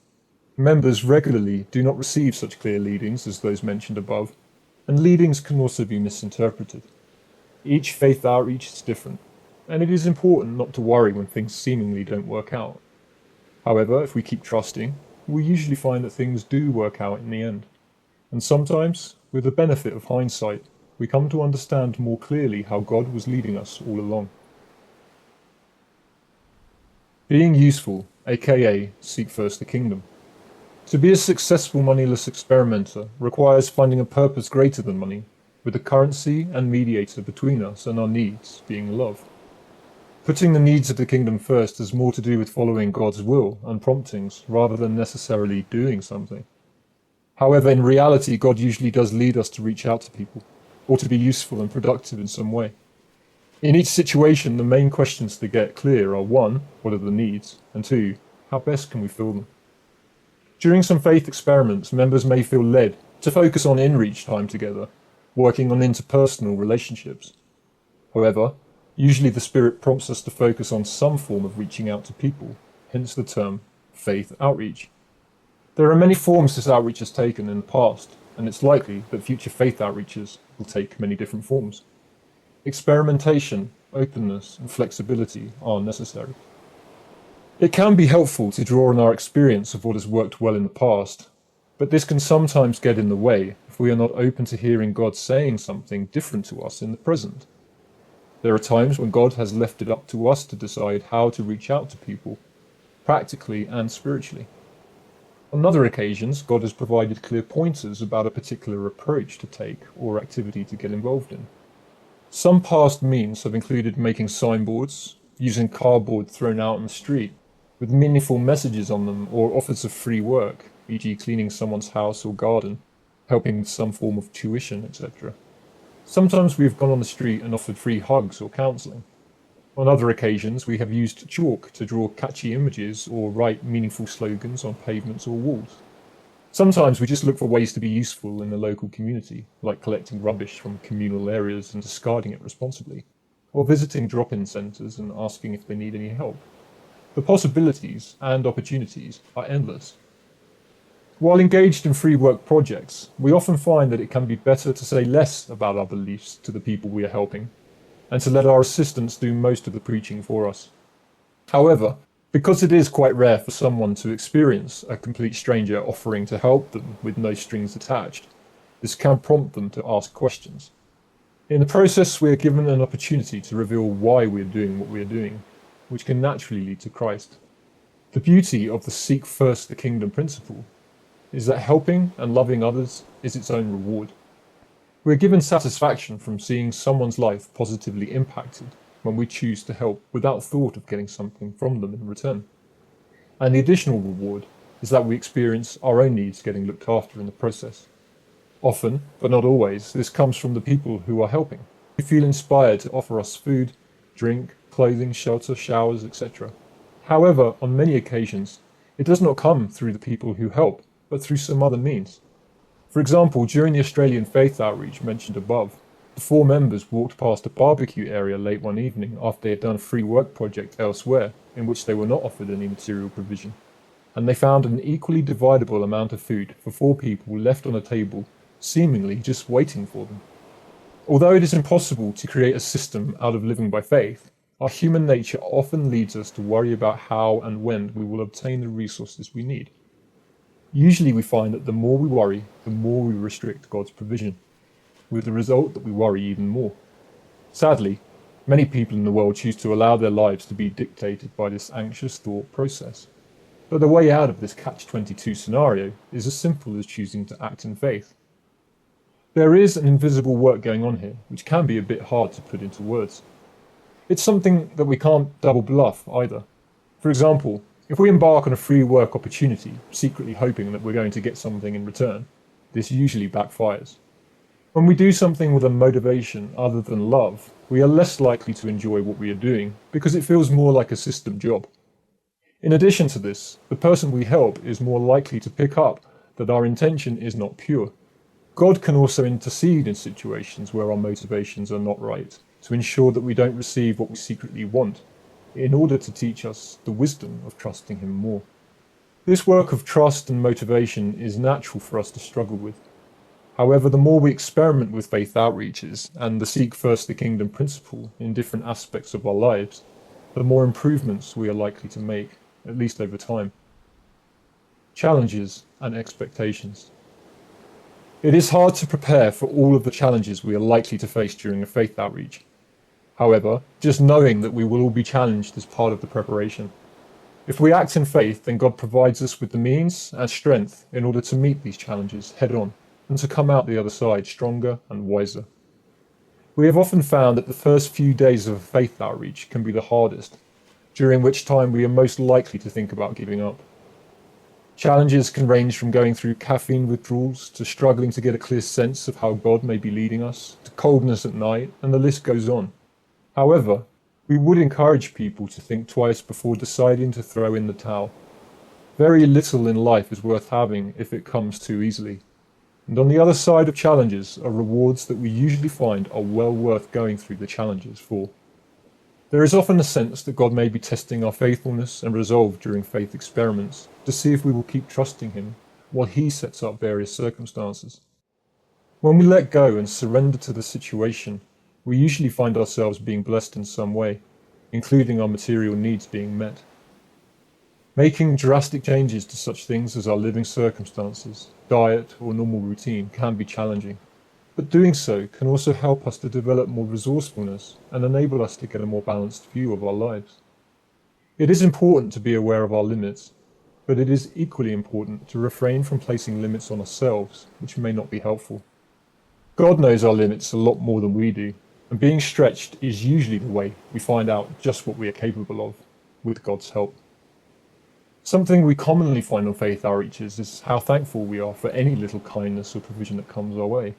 Members regularly do not receive such clear leadings as those mentioned above, and leadings can also be misinterpreted. Each faith outreach is different, and it is important not to worry when things seemingly don't work out. However, if we keep trusting, we usually find that things do work out in the end. And sometimes, with the benefit of hindsight, we come to understand more clearly how God was leading us all along. Being useful, aka seek first the kingdom. To be a successful moneyless experimenter requires finding a purpose greater than money, with the currency and mediator between us and our needs being love. Putting the needs of the kingdom first has more to do with following God's will and promptings rather than necessarily doing something. However, in reality, God usually does lead us to reach out to people, or to be useful and productive in some way. In each situation, the main questions to get clear are 1. What are the needs? And 2. How best can we fill them? During some faith experiments, members may feel led to focus on in-reach time together, working on interpersonal relationships. However, usually the Spirit prompts us to focus on some form of reaching out to people, hence the term faith outreach. There are many forms this outreach has taken in the past, and it's likely that future faith outreaches will take many different forms. Experimentation, openness, and flexibility are necessary. It can be helpful to draw on our experience of what has worked well in the past, but this can sometimes get in the way if we are not open to hearing God saying something different to us in the present. There are times when God has left it up to us to decide how to reach out to people, practically and spiritually. On other occasions, God has provided clear pointers about a particular approach to take or activity to get involved in. Some past means have included making signboards, using cardboard thrown out on the street, with meaningful messages on them, or offers of free work, e.g. cleaning someone's house or garden, helping with some form of tuition, etc. Sometimes we have gone on the street and offered free hugs or counselling. On other occasions, we have used chalk to draw catchy images or write meaningful slogans on pavements or walls. Sometimes we just look for ways to be useful in the local community, like collecting rubbish from communal areas and discarding it responsibly, or visiting drop-in centres and asking if they need any help. The possibilities and opportunities are endless. While engaged in free work projects, we often find that it can be better to say less about our beliefs to the people we are helping, and to let our assistants do most of the preaching for us. However, because it is quite rare for someone to experience a complete stranger offering to help them with no strings attached, this can prompt them to ask questions. In the process, we are given an opportunity to reveal why we are doing what we are doing, which can naturally lead to Christ. The beauty of the seek first the kingdom principle is that helping and loving others is its own reward. We are given satisfaction from seeing someone's life positively impacted when we choose to help without thought of getting something from them in return. And the additional reward is that we experience our own needs getting looked after in the process. Often, but not always, this comes from the people who are helping, who feel inspired to offer us food, drink, clothing, shelter, showers, etc. However, on many occasions, it does not come through the people who help, but through some other means. For example, during the Australian faith outreach mentioned above, the 4 members walked past a barbecue area late one evening after they had done a free work project elsewhere in which they were not offered any material provision, and they found an equally dividable amount of food for 4 people left on a table, seemingly just waiting for them. Although it is impossible to create a system out of living by faith, our human nature often leads us to worry about how and when we will obtain the resources we need. Usually we find that the more we worry, the more we restrict God's provision, with the result that we worry even more. Sadly, many people in the world choose to allow their lives to be dictated by this anxious thought process. But the way out of this catch-22 scenario is as simple as choosing to act in faith. There is an invisible work going on here, which can be a bit hard to put into words. It's something that we can't double bluff either. For example, if we embark on a free work opportunity, secretly hoping that we're going to get something in return, this usually backfires. When we do something with a motivation other than love, we are less likely to enjoy what we are doing because it feels more like a system job. In addition to this, the person we help is more likely to pick up that our intention is not pure. God can also intercede in situations where our motivations are not right, to ensure that we don't receive what we secretly want, in order to teach us the wisdom of trusting Him more. This work of trust and motivation is natural for us to struggle with. However, the more we experiment with faith outreaches and the seek first the kingdom principle in different aspects of our lives, the more improvements we are likely to make, at least over time. Challenges and expectations. It is hard to prepare for all of the challenges we are likely to face during a faith outreach. However, just knowing that we will all be challenged is part of the preparation. If we act in faith, then God provides us with the means and strength in order to meet these challenges head on and to come out the other side stronger and wiser. We have often found that the first few days of a faith outreach can be the hardest, during which time we are most likely to think about giving up. Challenges can range from going through caffeine withdrawals to struggling to get a clear sense of how God may be leading us, to coldness at night, and the list goes on. However, we would encourage people to think twice before deciding to throw in the towel. Very little in life is worth having if it comes too easily. And on the other side of challenges are rewards that we usually find are well worth going through the challenges for. There is often a sense that God may be testing our faithfulness and resolve during faith experiments to see if we will keep trusting Him while He sets up various circumstances. When we let go and surrender to the situation, we usually find ourselves being blessed in some way, including our material needs being met. Making drastic changes to such things as our living circumstances, diet, or normal routine can be challenging, but doing so can also help us to develop more resourcefulness and enable us to get a more balanced view of our lives. It is important to be aware of our limits, but it is equally important to refrain from placing limits on ourselves, which may not be helpful. God knows our limits a lot more than we do, and being stretched is usually the way we find out just what we are capable of, with God's help. Something we commonly find on faith outreaches is how thankful we are for any little kindness or provision that comes our way.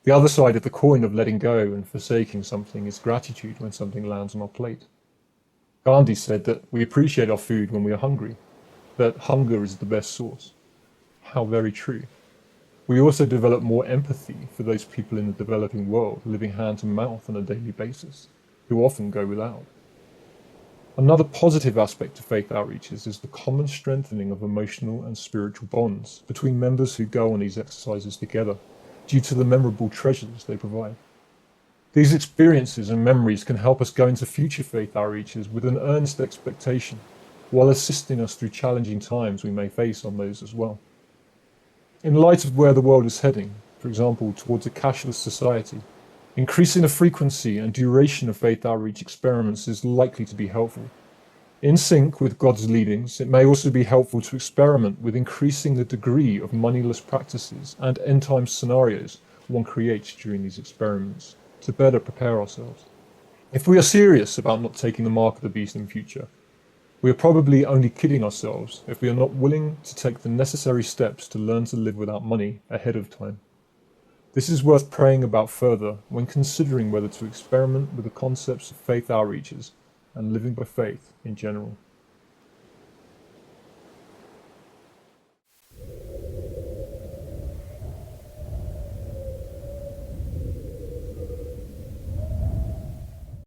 The other side of the coin of letting go and forsaking something is gratitude when something lands on our plate. Gandhi said that we appreciate our food when we are hungry, that hunger is the best source. How very true. We also develop more empathy for those people in the developing world living hand to mouth on a daily basis, who often go without. Another positive aspect of faith outreaches is the common strengthening of emotional and spiritual bonds between members who go on these exercises together, due to the memorable treasures they provide. These experiences and memories can help us go into future faith outreaches with an earnest expectation, while assisting us through challenging times we may face on those as well. In light of where the world is heading, for example, towards a cashless society, increasing the frequency and duration of faith outreach experiments is likely to be helpful. In sync with God's leadings, it may also be helpful to experiment with increasing the degree of moneyless practices and end-time scenarios one creates during these experiments to better prepare ourselves. If we are serious about not taking the mark of the beast in future, we are probably only kidding ourselves if we are not willing to take the necessary steps to learn to live without money ahead of time. This is worth praying about further when considering whether to experiment with the concepts of faith outreaches and living by faith in general.